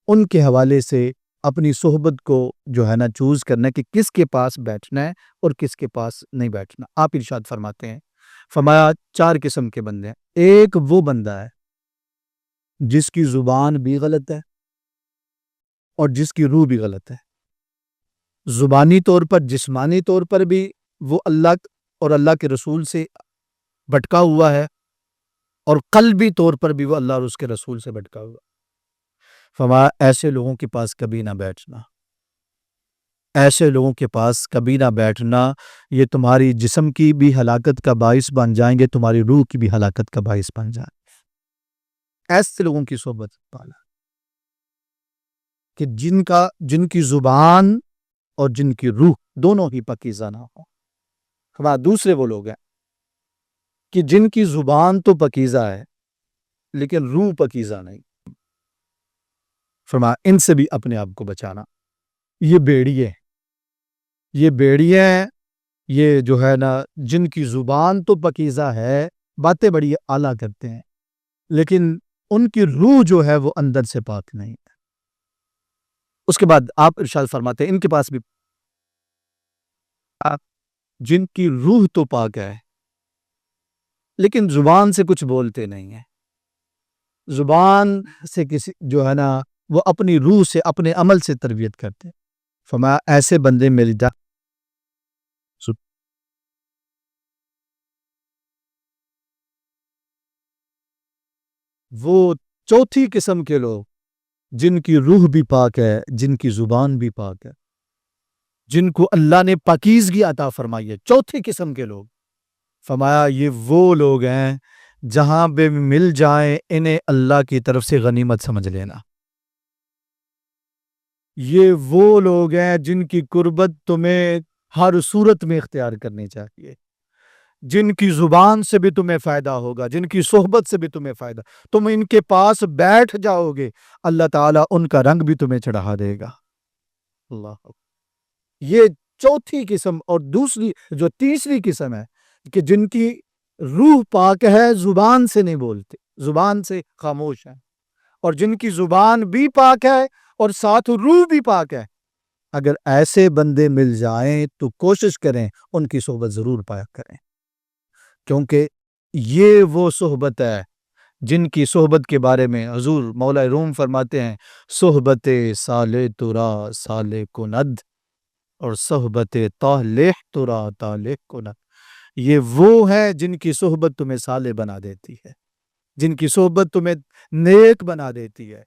ان کے حوالے سے اپنی صحبت کو جو ہے نا چوز کرنا ہے کہ کس کے پاس بیٹھنا ہے اور کس کے پاس نہیں بیٹھنا۔ آپ ارشاد فرماتے ہیں، فرمایا 4 قسم کے بندے ہیں۔ ایک وہ بندہ ہے جس کی زبان بھی غلط ہے اور جس کی روح بھی غلط ہے، زبانی طور پر، جسمانی طور پر بھی وہ اللہ اور اللہ کے رسول سے بھٹکا ہوا ہے، اور قلبی طور پر بھی وہ اللہ اور اس کے رسول سے بھٹکا ہوا۔ فرمایا ایسے لوگوں کے پاس کبھی نہ بیٹھنا، ایسے لوگوں کے پاس کبھی نہ بیٹھنا، یہ تمہاری جسم کی بھی ہلاکت کا باعث بن جائیں گے، تمہاری روح کی بھی ہلاکت کا باعث بن جائیں گے۔ ایسے لوگوں کی صحبت پالا کہ جن کی زبان اور جن کی روح دونوں ہی پاکیزہ نہ ہو۔ فرمایا دوسرے وہ لوگ ہیں کہ جن کی زبان تو پاکیزہ ہے لیکن روح پاکیزہ نہیں، فرمایا ان سے بھی اپنے آپ کو بچانا۔ یہ بیڑیے ہیں، یہ جو ہے نا جن کی زبان تو پاکیزہ ہے، باتیں بڑی اعلیٰ کرتے ہیں، لیکن ان کی روح جو ہے وہ اندر سے پاک نہیں ہے۔ اس کے بعد آپ ارشاد فرماتے ہیں ان کے پاس بھی جن کی روح تو پاک ہے لیکن زبان سے کچھ بولتے نہیں ہیں، زبان سے کسی جو ہے نا وہ اپنی روح سے، اپنے عمل سے تربیت کرتے ہیں۔ فرمایا ایسے بندے مل جا۔ وہ چوتھی قسم کے لوگ جن کی روح بھی پاک ہے، جن کی زبان بھی پاک ہے، جن کو اللہ نے پاکیزگی عطا فرمائی ہے، چوتھی قسم کے لوگ، فرمایا یہ وہ لوگ ہیں جہاں پہ مل جائیں انہیں اللہ کی طرف سے غنیمت سمجھ لینا۔ یہ وہ لوگ ہیں جن کی قربت تمہیں ہر صورت میں اختیار کرنی چاہیے، جن کی زبان سے بھی تمہیں فائدہ ہوگا، جن کی صحبت سے بھی تمہیں فائدہ، تم ان کے پاس بیٹھ جاؤ گے، اللہ تعالیٰ ان کا رنگ بھی تمہیں چڑھا دے گا۔ اللہ، یہ چوتھی قسم۔ اور دوسری جو تیسری قسم ہے کہ جن کی روح پاک ہے، زبان سے نہیں بولتے، زبان سے خاموش ہیں، اور جن کی زبان بھی پاک ہے اور ساتھ روح بھی پاک ہے۔ اگر ایسے بندے مل جائیں تو کوشش کریں ان کی صحبت ضرور پایا کریں، کیونکہ یہ وہ صحبت ہے جن کی صحبت کے بارے میں حضور مولا روم فرماتے ہیں، صحبت صالح ترا صالح کند اور صحبت طالح ترا طالح کند۔ یہ وہ ہے جن کی صحبت تمہیں صالح بنا دیتی ہے، جن کی صحبت تمہیں نیک بنا دیتی ہے،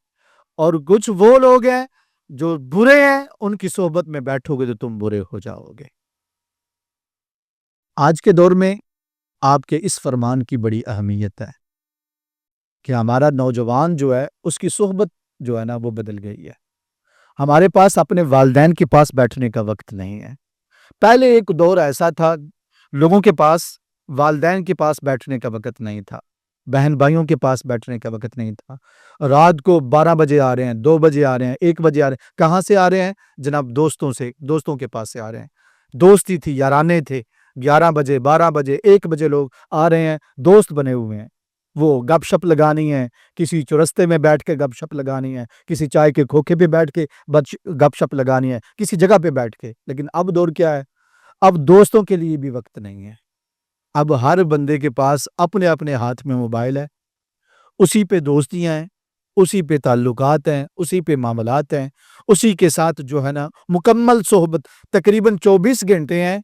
اور کچھ وہ لوگ ہیں جو برے ہیں، ان کی صحبت میں بیٹھو گے تو تم برے ہو جاؤ گے۔ آج کے دور میں آپ کے اس فرمان کی بڑی اہمیت ہے کہ ہمارا نوجوان جو ہے اس کی صحبت جو ہے نا وہ بدل گئی ہے۔ ہمارے پاس اپنے والدین کے پاس بیٹھنے کا وقت نہیں ہے۔ پہلے ایک دور ایسا تھا لوگوں کے پاس والدین کے پاس بیٹھنے کا وقت نہیں تھا، بہن بھائیوں کے پاس بیٹھنے کا وقت نہیں تھا۔ رات کو 12 بجے آ رہے ہیں، 2 بجے آ رہے ہیں، 1 بجے آ رہے ہیں، کہاں سے آ رہے ہیں جناب؟ دوستوں کے پاس سے آ رہے ہیں۔ دوستی تھی، یارانے تھے، 11 بجے 12 بجے 1 بجے لوگ آ رہے ہیں، دوست بنے ہوئے ہیں، وہ گپ شپ لگانی ہے، کسی چرستے میں بیٹھ کے گپ شپ لگانی ہے، کسی چائے کے کھوکھے پہ بیٹھ کے گپ شپ لگانی ہے، کسی جگہ پہ بیٹھ کے۔ لیکن اب دور کیا ہے؟ اب دوستوں کے لیے بھی وقت نہیں ہے۔ اب ہر بندے کے پاس اپنے اپنے ہاتھ میں موبائل ہے، اسی پہ دوستیاں ہیں، اسی پہ تعلقات ہیں، اسی پہ معاملات ہیں، اسی کے ساتھ جو ہے نا مکمل صحبت. تقریباً 24 گھنٹے ہیں،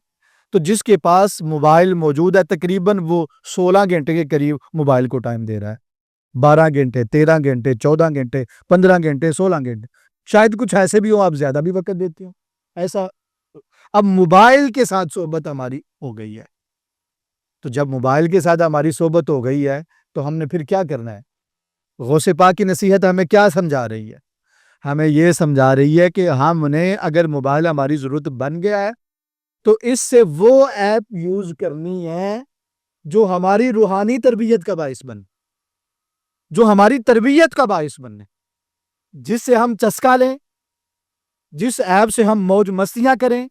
تو جس کے پاس موبائل موجود ہے تقریباً وہ 16 گھنٹے کے قریب موبائل کو ٹائم دے رہا ہے. 12 گھنٹے، 13 گھنٹے، 14 گھنٹے، 15 گھنٹے، 16 گھنٹے. شاید کچھ ایسے بھی ہوں آپ زیادہ بھی وقت دیتے ہو. ایسا اب موبائل کے ساتھ صحبت ہماری ہو گئی ہے. تو جب موبائل کے ساتھ ہماری صحبت ہو گئی ہے تو ہم نے پھر کیا کرنا ہے؟ غوث پاک کی نصیحت ہمیں کیا سمجھا رہی ہے؟ ہمیں یہ سمجھا رہی ہے کہ ہم نے اگر موبائل ہماری ضرورت بن گیا ہے تو اس سے وہ ایپ یوز کرنی ہے جو ہماری روحانی تربیت کا باعث بن، جو ہماری تربیت کا باعث بنے، جس سے ہم چسکا لیں، جس ایپ سے ہم موج مستیاں کریں،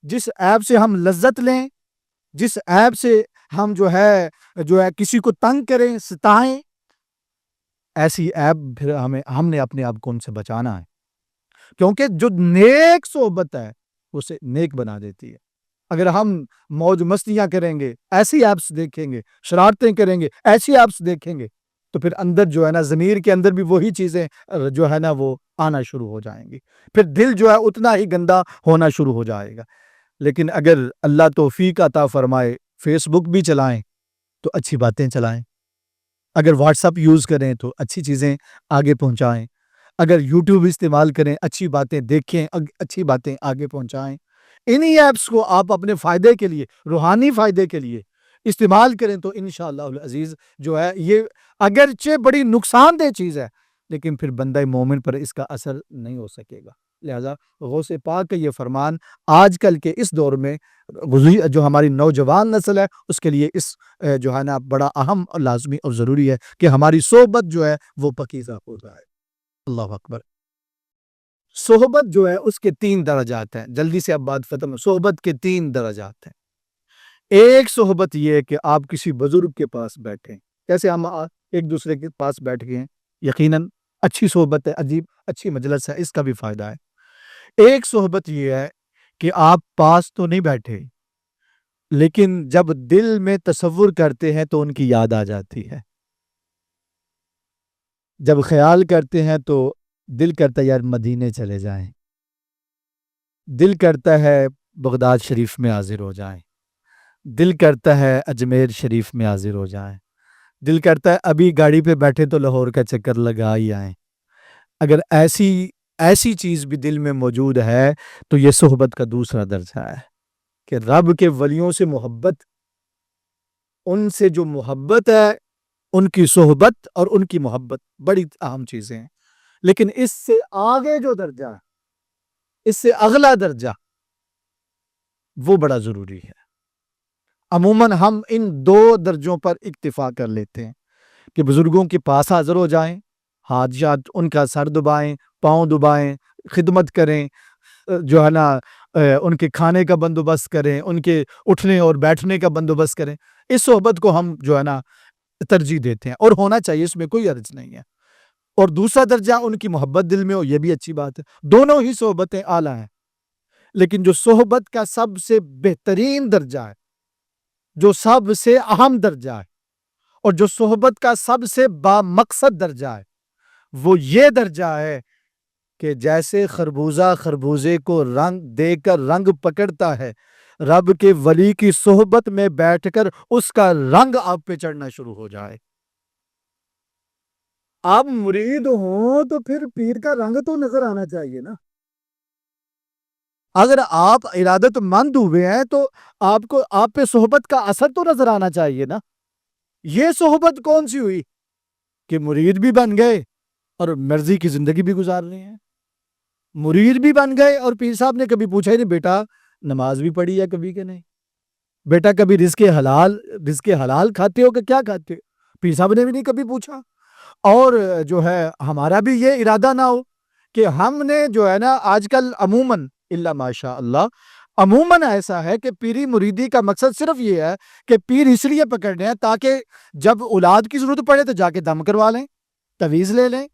جس ایپ سے ہم لذت لیں، جس ایپ سے ہم جو ہے کسی کو تنگ کریں، ستائیں. ایسی ایپ پھر ہم نے اپنے آپ کو ان سے بچانا ہے، کیونکہ جو نیک صحبت ہے اسے نیک بنا دیتی ہے. اگر ہم موج مستیاں کریں گے، ایسی ایپس دیکھیں گے، شرارتیں کریں گے، ایسی ایپس دیکھیں گے، تو پھر اندر جو ہے نا ضمیر کے اندر بھی وہی چیزیں جو ہے نا وہ آنا شروع ہو جائیں گی. پھر دل جو ہے اتنا ہی گندا ہونا شروع ہو جائے گا. لیکن اگر اللہ توفیق عطا فرمائے فیس بک بھی چلائیں تو اچھی باتیں چلائیں، اگر واٹس ایپ یوز کریں تو اچھی چیزیں آگے پہنچائیں، اگر یوٹیوب استعمال کریں اچھی باتیں دیکھیں، اچھی باتیں آگے پہنچائیں. انہی ایپس کو آپ اپنے فائدے کے لیے، روحانی فائدے کے لیے استعمال کریں تو انشاءاللہ العزیز جو ہے یہ اگرچہ بڑی نقصان دہ چیز ہے لیکن پھر بندہ مومن پر اس کا اثر نہیں ہو سکے گا. لہذا غوث پاک کا یہ فرمان آج کل کے اس دور میں جو ہماری نوجوان نسل ہے اس کے لیے اس جو ہے نا بڑا اہم اور لازمی اور ضروری ہے کہ ہماری صحبت جو ہے وہ پاکیزہ ہو جائے. اللہ اکبر. صحبت جو ہے اس کے 3 درجات ہیں. جلدی سے اب بات ختم. صحبت کے 3 درجات ہیں. ایک صحبت یہ ہے کہ آپ کسی بزرگ کے پاس بیٹھیں، جیسے ہم ایک دوسرے کے پاس بیٹھ گئے ہیں، یقیناً اچھی صحبت ہے، عجیب اچھی مجلس ہے، اس کا بھی فائدہ ہے. ایک صحبت یہ ہے کہ آپ پاس تو نہیں بیٹھے لیکن جب دل میں تصور کرتے ہیں تو ان کی یاد آ جاتی ہے، جب خیال کرتے ہیں تو دل کرتا ہے یار مدینے چلے جائیں، دل کرتا ہے بغداد شریف میں حاضر ہو جائیں، دل کرتا ہے اجمیر شریف میں حاضر ہو جائیں، دل کرتا ہے ابھی گاڑی پہ بیٹھے تو لاہور کا چکر لگا ہی آئیں. اگر ایسی چیز بھی دل میں موجود ہے تو یہ صحبت کا دوسرا درجہ ہے کہ رب کے ولیوں سے محبت، ان سے جو محبت ہے، ان کی صحبت اور ان کی محبت بڑی اہم چیزیں ہیں. لیکن اس سے آگے جو درجہ ہے، اس سے اگلا درجہ، وہ بڑا ضروری ہے. عموماً ہم ان 2 درجوں پر اکتفا کر لیتے ہیں کہ بزرگوں کے پاس حاضر ہو جائیں، ہاتھ شاتھ ان کا سر دبائیں، پاؤں دبائیں، خدمت کریں، جو ہے نا ان کے کھانے کا بندوبست کریں، ان کے اٹھنے اور بیٹھنے کا بندوبست کریں. اس صحبت کو ہم جو ہے نا ترجیح دیتے ہیں اور ہونا چاہیے، اس میں کوئی عرض نہیں ہے. اور دوسرا درجہ ان کی محبت دل میں ہو، یہ بھی اچھی بات ہے. دونوں ہی صحبتیں اعلیٰ ہیں، لیکن جو صحبت کا سب سے بہترین درجہ ہے، جو سب سے اہم درجہ ہے اور جو صحبت کا سب سے بامقصد درجہ ہے، وہ یہ درجہ ہے کہ جیسے خربوزہ خربوزے کو رنگ دے کر رنگ پکڑتا ہے، رب کے ولی کی صحبت میں بیٹھ کر اس کا رنگ آپ پہ چڑھنا شروع ہو جائے. آپ مرید ہوں تو پھر پیر کا رنگ تو نظر آنا چاہیے نا. اگر آپ ارادت مند ہوئے ہیں تو آپ پہ صحبت کا اثر تو نظر آنا چاہیے نا. یہ صحبت کون سی ہوئی کہ مرید بھی بن گئے اور مرضی کی زندگی بھی گزار رہے ہیں. مرید بھی بن گئے اور پیر صاحب نے کبھی پوچھا ہی نہیں بیٹا نماز بھی پڑھی ہے کبھی کہ نہیں، بیٹا کبھی رزق حلال کھاتے ہو کہ کیا کھاتے ہو، پیر صاحب نے بھی نہیں کبھی پوچھا. اور جو ہے ہمارا بھی یہ ارادہ نہ ہو کہ ہم نے جو ہے نا آج کل عموماً الا ماشاء اللہ عموماً ایسا ہے کہ پیری مریدی کا مقصد صرف یہ ہے کہ پیر اس لیے پکڑ رہے ہیں تاکہ جب اولاد کی ضرورت پڑے تو جا کے دم کروا لیں، تعویذ لے لیں،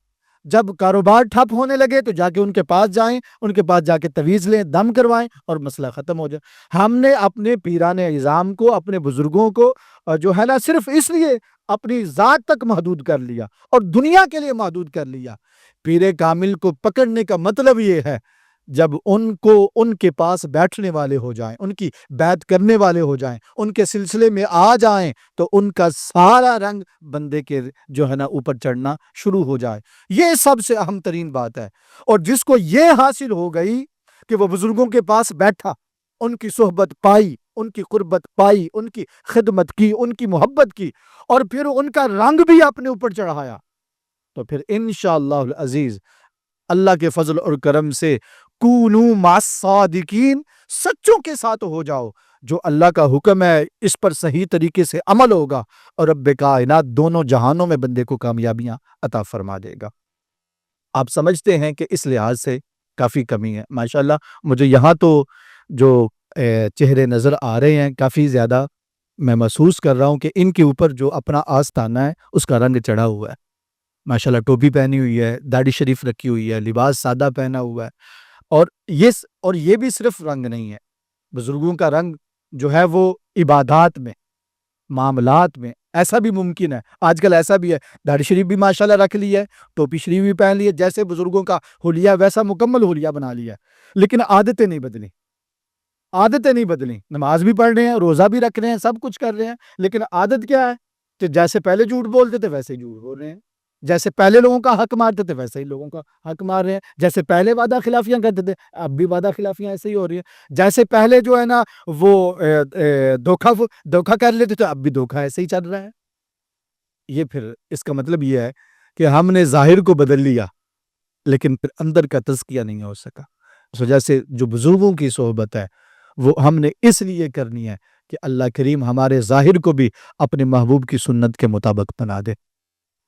جب کاروبار ٹھپ ہونے لگے تو جا کے ان کے پاس جائیں، ان کے پاس جا کے تویز لیں، دم کروائیں اور مسئلہ ختم ہو جائے۔ ہم نے اپنے پیران اعظام کو، اپنے بزرگوں کو جو ہے نا صرف اس لیے اپنی ذات تک محدود کر لیا اور دنیا کے لیے محدود کر لیا۔ پیر کامل کو پکڑنے کا مطلب یہ ہے جب ان کے پاس بیٹھنے والے ہو جائیں، ان کی بیعت کرنے والے ہو جائیں، ان کے سلسلے میں آ جائیں تو ان کا سارا رنگ بندے کے جو ہے نا اوپر چڑھنا شروع ہو جائے۔ یہ سب سے اہم ترین بات ہے۔ اور جس کو یہ حاصل ہو گئی کہ وہ بزرگوں کے پاس بیٹھا، ان کی صحبت پائی، ان کی قربت پائی، ان کی خدمت کی، ان کی محبت کی، اور پھر ان کا رنگ بھی اپنے اوپر چڑھایا، تو پھر انشاءاللہ العزیز اللہ کے فضل اور کرم سے کونو مع الصادقین، سچوں کے ساتھ ہو جاؤ۔ جو اللہ کا حکم ہے اس پر صحیح طریقے سے عمل ہوگا اور رب کائنات دونوں جہانوں میں بندے کو کامیابیاں عطا فرما دے گا۔ آپ سمجھتے ہیں کہ اس لحاظ سے کافی کمی ہے۔ ماشاءاللہ مجھے یہاں تو جو چہرے نظر آ رہے ہیں کافی زیادہ میں محسوس کر رہا ہوں کہ ان کے اوپر جو اپنا آستانہ ہے اس کا رنگ چڑھا ہوا ہے۔ ماشاءاللہ ٹوپی پہنی ہوئی ہے، داڑھی شریف رکھی ہوئی ہے، لباس سادہ پہنا ہوا ہے، اور یہ بھی صرف رنگ نہیں ہے۔ بزرگوں کا رنگ جو ہے وہ عبادات میں، معاملات میں ایسا بھی ممکن ہے۔ آج کل ایسا بھی ہے، داڑھی شریف بھی ماشاءاللہ رکھ لی ہے، ٹوپی شریف بھی پہن لی ہے، جیسے بزرگوں کا حلیہ ویسا مکمل حلیہ بنا لیا ہے، لیکن عادتیں نہیں بدلی۔ عادتیں نہیں بدلی، نماز بھی پڑھ رہے ہیں، روزہ بھی رکھ رہے ہیں، سب کچھ کر رہے ہیں، لیکن عادت کیا ہے کہ جیسے پہلے جھوٹ بولتے تھے ویسے ہی جھوٹ بول رہے ہیں، جیسے پہلے لوگوں کا حق مارتے تھے ویسے ہی لوگوں کا حق مار رہے ہیں، جیسے پہلے وعدہ خلافیاں کرتے تھے اب بھی وعدہ خلافیاں ایسے ہی ہو رہی ہیں، جیسے پہلے جو ہے نا وہ دھوکہ کر لیتے تھے اب بھی دھوکہ ایسے ہی چل رہا ہے۔ یہ پھر اس کا مطلب یہ ہے کہ ہم نے ظاہر کو بدل لیا لیکن پھر اندر کا تزکیہ نہیں ہو سکا۔ اس وجہ سے جو بزرگوں کی صحبت ہے وہ ہم نے اس لیے کرنی ہے کہ اللہ کریم ہمارے ظاہر کو بھی اپنے محبوب کی سنت کے مطابق بنا دے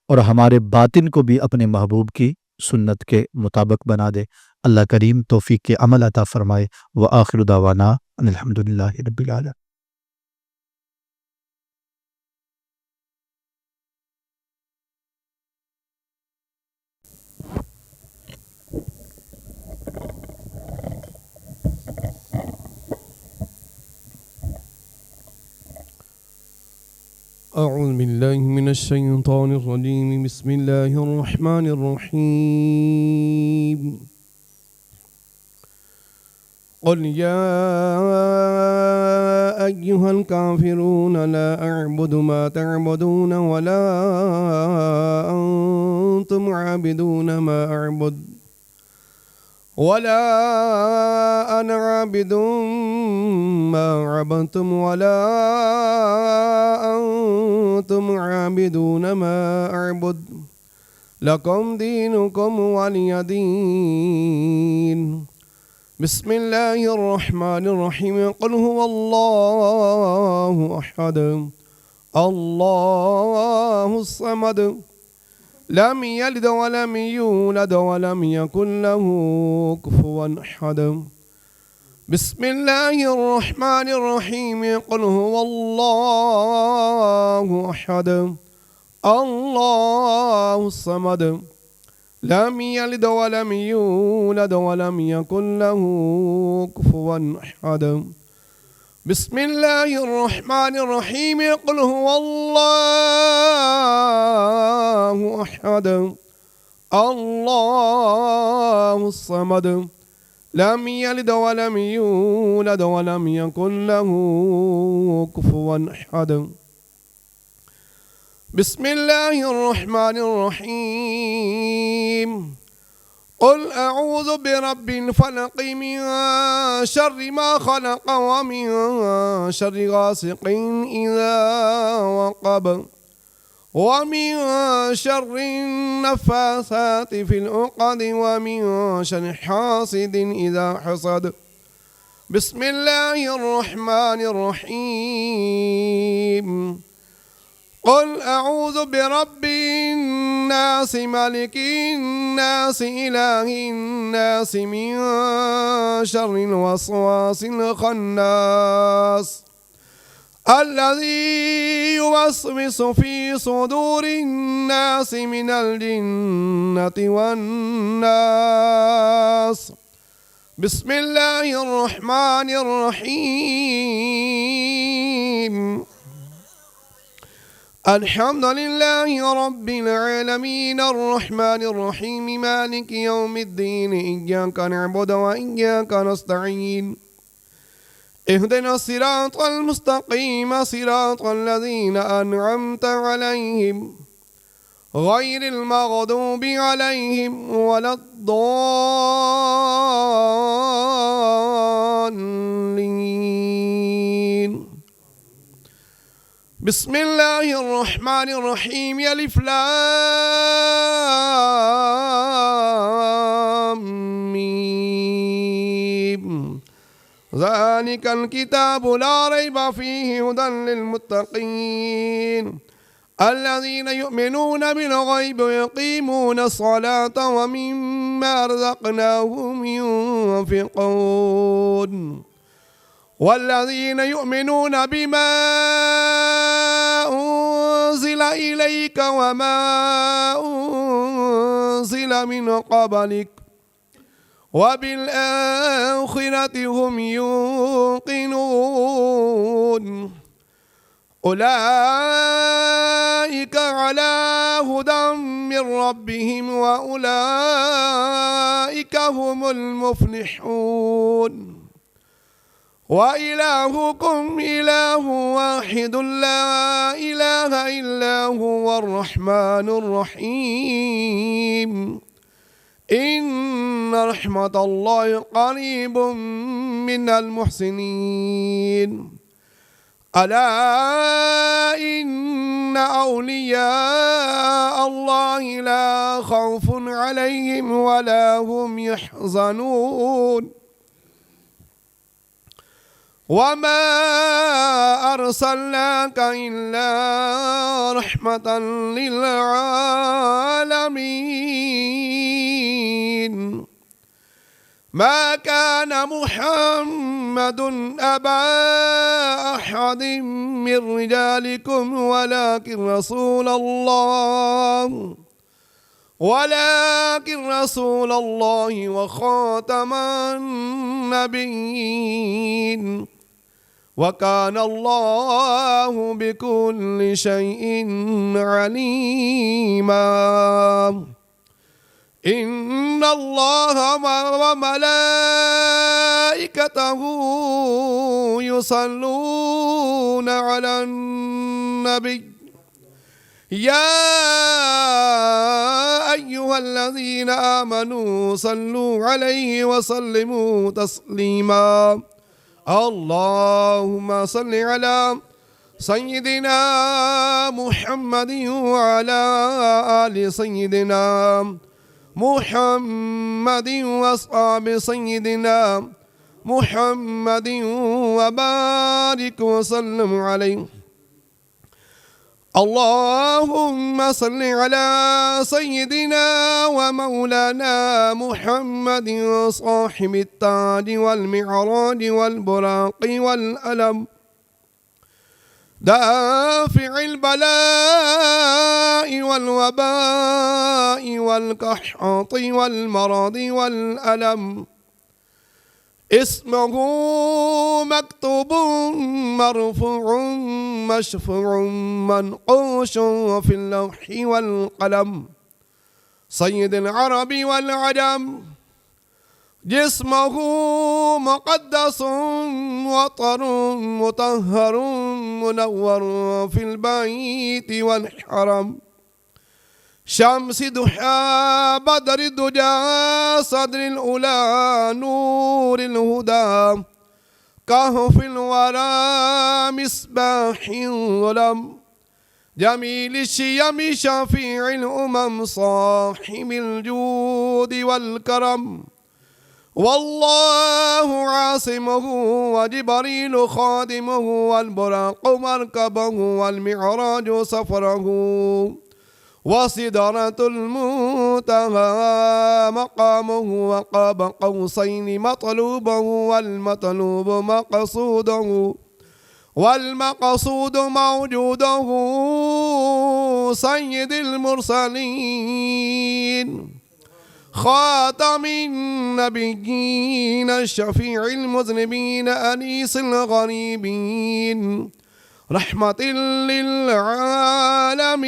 اور ہمارے باطن کو بھی اپنے محبوب کی سنت کے مطابق بنا دے۔ اللہ کریم توفیق کے عمل عطا فرمائے۔ وآخر دعوانا ان الحمدللہ رب العالمین۔ أعوذ بالله من الشيطان الرجيم بسم الله الرحمن الرحيم قل يا أيها الكافرون لا أعبد ما تعبدون ولا أنتم عابدون ما أعبد ولا أنا عابد ما عبدتم ولا أنتم عابدون ما أعبد لكم دينكم ولي دين بسم الله الرحمن الرحيم قل هو الله أحد الله الصمد لم يلد ولم يولد ولم يكن له كفوا أحد بسم الله الرحمن الرحيم قل هو الله أحد الله الصمد لم يلد ولم يولد ولم يكن له كفوا أحد بسم الله الرحمن الرحيم قل هو الله أحد الله الصمد لم يلد ولم يولد ولم يكن له كفوا أحد بسم الله الرحمن الرحيم قل أعوذ برب الفلق من شر ما خلق ومن شر غاسق إذا وقب ومن شر النفاثات في العقد ومن شر حاسد إذا حسد بسم الله الرحمن الرحيم قل أعوذ برب الناس ملك الناس إله الناس من شر الوسواس الخناس الذي يوسوس في صدور الناس من الجنة والناس. بسم الله الرحمن الرحيم. الحمد لله رب العالمين الرحمن الرحيم مالك يوم الدين إياك نعبد وإياك نستعين اهدنا الصراط المستقيم صراط الذين أنعمت عليهم غير المغضوب عليهم ولا الضالين. بسم الله الرحمن الرحيم. ألف لام ميم. ذلك الكتاب لا ريب فيه هدى للمتقين الذين يؤمنون بالغيب ويقيمون الصلاة ومما رزقناهم ينفقون والذين يؤمنون بما أنزل إليك وما أنزل من قبلك وبالآخرة هم يوقنون أولئك على هدى من ربهم وأولئك هم المفلحون. وإلهكم إله واحد لا إله إلا هو الرحمن الرحيم. إن رحمة الله قريب من المحسنين. ألا إن أولياء الله لا خوف عليهم ولا هم يحزنون. وما أرسلناك إلا رحمة للعالمين. ما كان محمد أبا أحد من رجالكم ولكن رسول الله وخاتم النبيين وكان الله بكل شيء عليما. إن الله وملائكته يصلون على النبي يا أيها الذين آمنوا صلوا عليه وسلموا تسليما. اللهم صل على سيدنا محمد وعلى آل سيدنا محمد وأصحاب سيدنا محمد وبارك وسلم عليه. اللهم صل على سيدنا ومولانا محمد صاحب التاج والمعراج والبراق والألم دافع البلاء والوباء والقحط والمرض والألم. اسمه مكتوب مرفوع مشفوع منقوش في اللوح والقلم. سيد العرب والعجم. جسمه مقدس وطر مطهر منور في البيت والحرم. شمس ضحى بدر الدجى صدر الأولى نور الهدى كهف الورى مصباح الظلم. جميل الشيم شفيع الأمم صاحب الجود والكرم. والله عاصمه وجبريل خادمه والبراق مركبه والمعراج سفره وصدرة المنتهى مقامه وقاب قوسين مطلوبه والمطلوب مقصوده والمقصود موجوده سيد المرسلين خاتم النبيين الشفيع المذنبين أنيس الغريبين رحمة للعالمين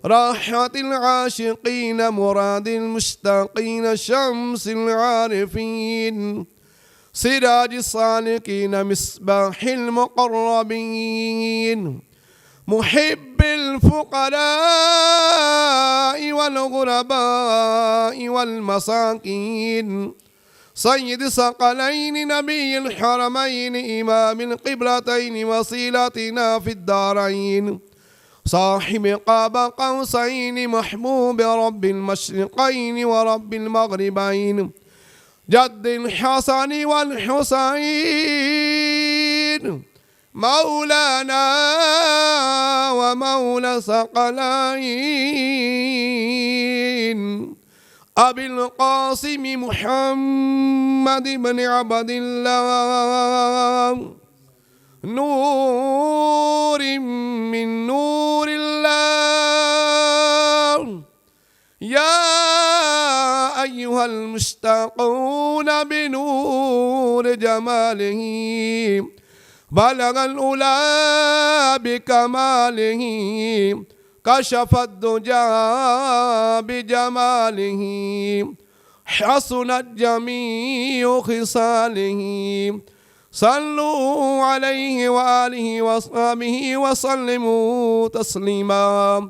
راحة العاشقين مراد المشتاقين شمس العارفين سراج الصالحين مصباح المقربين محب الفقراء والغرباء والمساكين سيد ثقلين نبي الحرمين إمام القبلتين وصيلتنا في الدارين صاحب قاب قوسين محبوب رب المشرقين ورب المغربين جد الحسن والحسين مولانا ومولى ثقلين أبي القاسم محمد بن عبد الله نور من نور الله يا أيها المشتاقون بنور جماله بلغ الأولى بكماله كشف الدجى بجماله حسنت جميع خصاله صلوا عليه وآله وصحبه وسلموا تسليما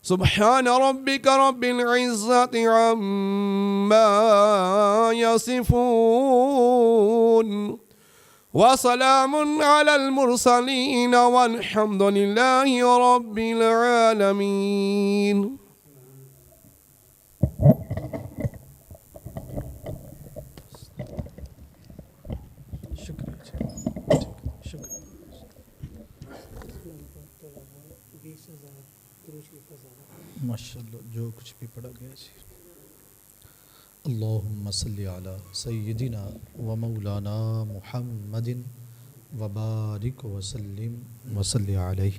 سبحان ربك رب العزة عما يصفون وسلام على المرسلين والحمد لله رب العالمين. ماشاءاللہ جو کچھ بھی پڑھا گیا جی. اللہم صلی علی سیدنا و مولانا محمد وبارک وسلم وصلی علیہ.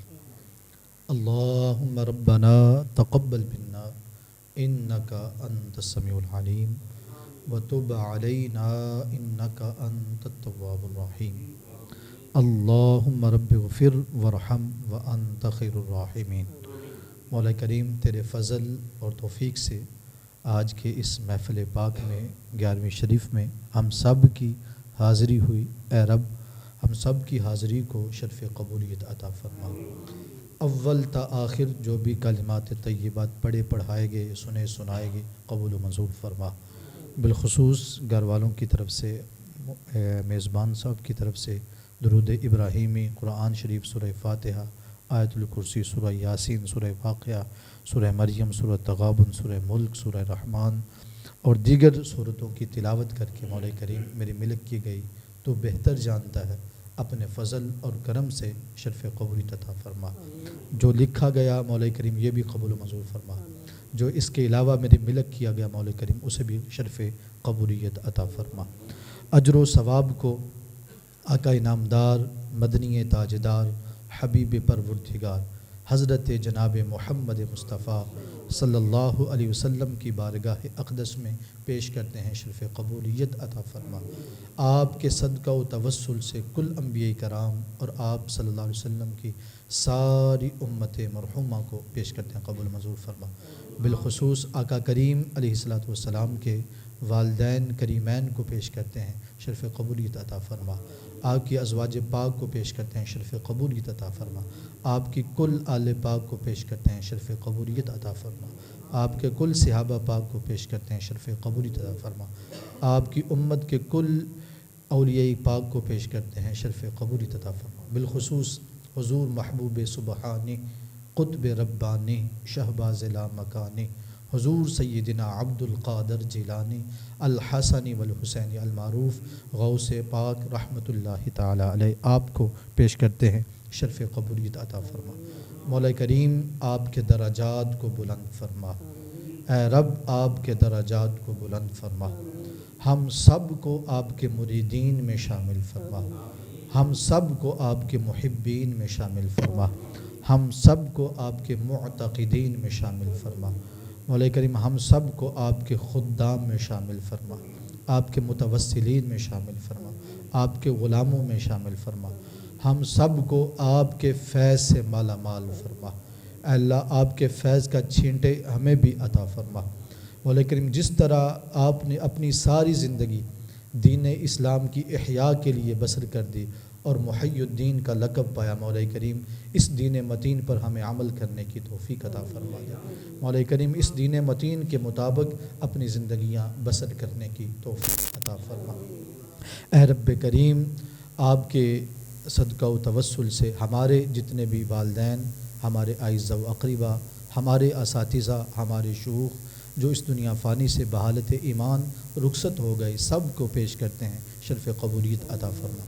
اللہم ربنا تقبل منا انک انت السمیع العلیم وتب علینا انک انت التواب الرحیم. اللہم رب اغفر ورحم وانت خیر الراحمین. مولا کریم تیرے فضل اور توفیق سے آج کے اس محفل پاک میں 11ویں شریف میں ہم سب کی حاضری ہوئی. اے رب ہم سب کی حاضری کو شرف قبولیت عطا فرما. اول تا آخر جو بھی کلمات طیبات پڑھے پڑھائے گئے سنے سنائے گئے قبول و منظور فرما. بالخصوص گھر والوں کی طرف سے میزبان صاحب کی طرف سے درود ابراہیمی، قرآن شریف، سورہ فاتحہ، آیت الکرسی، سورہ یاسین، سورہ واقعہ، سورہ مریم، سورہ تغابن، سورہ ملک، سورہ رحمان اور دیگر سورتوں کی تلاوت کر کے مولا کریم میری ملک کی گئی تو بہتر جانتا ہے، اپنے فضل اور کرم سے شرف قبولیت عطا فرما. جو لکھا گیا مولا کریم یہ بھی قبول و منظور فرما. جو اس کے علاوہ میری ملک کیا گیا مولا کریم اسے بھی شرف قبولیت عطا فرما. اجر و ثواب کو آقا انعامدار، مدنی تاجدار، حبیب پروردگار حضرت جناب محمد مصطفیٰ صلی اللہ علیہ وسلم کی بارگاہ اقدس میں پیش کرتے ہیں. شرف قبولیت عطا فرما. آپ کے صدقہ و توسل سے کل انبیاء کرام اور آپ صلی اللہ علیہ وسلم کی ساری امت مرحومہ کو پیش کرتے ہیں. قبول منظور فرما. بالخصوص آقا کریم علیہ السلام کے والدین کریمین کو پیش کرتے ہیں. شرف قبولیت عطا فرما. آپ کی ازواج پاک کو پیش کرتے ہیں. شرف قبولیت عطا فرما. آپ کی کل آل پاک کو پیش کرتے ہیں. شرف قبولیت عطا فرما. آپ کے کل صحابہ پاک کو پیش کرتے ہیں. شرف قبولیت عطا فرما. آپ کی امت کے کل اولیاء پاک کو پیش کرتے ہیں. شرف قبولیت عطا فرما. بالخصوص حضور محبوب سبحانی، قطب ربانی، شہباز لا مکانی، حضور سیدنا عبد القادر جیلانی الحسنی والحسینی المعروف غوث پاک رحمۃ اللہ تعالی علیہ آپ کو پیش کرتے ہیں. شرف قبولیت عطا فرما. مولا کریم آپ کے درجات کو بلند فرما. اے رب آپ کے درجات کو بلند فرما. ہم سب کو آپ کے مریدین میں شامل فرما. ہم سب کو آپ کے محبین میں شامل فرما، ہم سب کو آپ کے معتقدین میں شامل فرما۔ مولا کریم ہم سب کو آپ کے خدام میں شامل فرما، آپ کے متوسلین میں شامل فرما، آپ کے غلاموں میں شامل فرما، ہم سب کو آپ کے فیض سے مالا مال فرما۔ اے اللہ آپ کے فیض کا چھینٹے ہمیں بھی عطا فرما۔ مولا کریم جس طرح آپ نے اپنی ساری زندگی دین اسلام کی احیاء کے لیے بسر کر دی اور محی الدین کا لقب پایا، مولا کریم اس دین متین پر ہمیں عمل کرنے کی توفیق عطا فرما دے۔ مولا کریم اس دین متین کے مطابق اپنی زندگیاں بسر کرنے کی توفیق عطا فرما۔ اے رب کریم آپ کے صدقہ و توسل سے ہمارے جتنے بھی والدین، ہمارے اعزاء و اقربا، ہمارے اساتذہ، ہمارے شیوخ جو اس دنیا فانی سے بحالت ایمان رخصت ہو گئے، سب کو پیش کرتے ہیں شرف قبولیت عطا فرما۔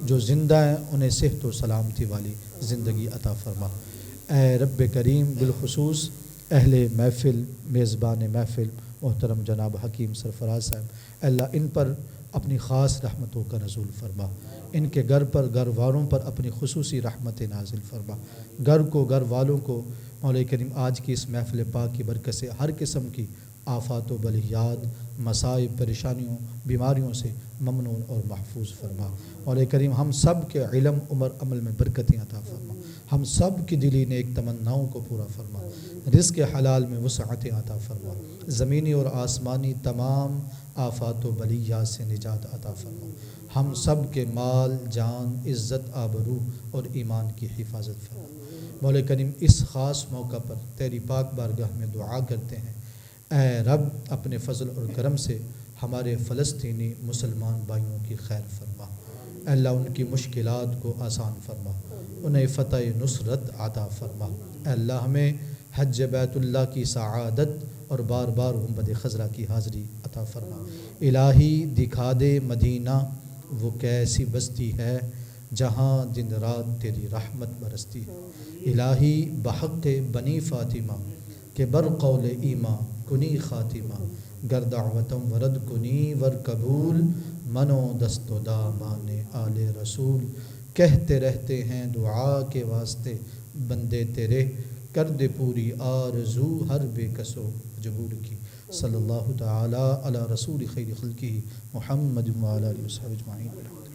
جو زندہ ہیں انہیں صحت و سلامتی والی زندگی عطا فرما۔ اے رب کریم بالخصوص اہل محفل، میزبان محفل محترم جناب حکیم سرفراز صاحب، اے اللہ ان پر اپنی خاص رحمتوں کا نزول فرما، ان کے گھر پر، گھر والوں پر اپنی خصوصی رحمت نازل فرما، گھر کو، گھر والوں کو مولا کریم آج کی اس محفل پاک کی برکت سے ہر قسم کی آفات و بلیات، مصائب، پریشانیوں، بیماریوں سے ممنون اور محفوظ فرما۔ مولا کریم ہم سب کے علم، عمر، عمل میں برکتیں عطا فرما، ہم سب کی دلی نیک تمناؤں کو پورا فرما، رزق حلال میں وسعتیں عطا فرما، زمینی اور آسمانی تمام آفات و بلیات سے نجات عطا فرما، ہم سب کے مال، جان، عزت، آبرو اور ایمان کی حفاظت فرما۔ مولا کریم اس خاص موقع پر تیری پاک بارگاہ میں دعا کرتے ہیں، اے رب اپنے فضل اور کرم سے ہمارے فلسطینی مسلمان بھائیوں کی خیر فرما، اے اللہ ان کی مشکلات کو آسان فرما، انہیں فتح نصرت عطا فرما، اے اللہ ہمیں حج بیت اللہ کی سعادت اور بار بار گنبد خضرا کی حاضری عطا فرما۔ الہی دکھا دے مدینہ وہ کیسی بستی ہے جہاں دن رات تیری رحمت برستی ہے۔ الہی بحق بنی فاطمہ کہ بر قول ایماں کنی خاتمہ، گر دعوتم ورد کنی ور قبول، منو دست و دامان آل رسول۔ کہتے رہتے ہیں دعا کے واسطے بندے تیرے، کر دے پوری آرزو ہر بے کس و مجبور کی۔ صلی اللہ تعالی علی رسول خیر خلقہ محمد و علی آلہ وصحبہ اجمعین۔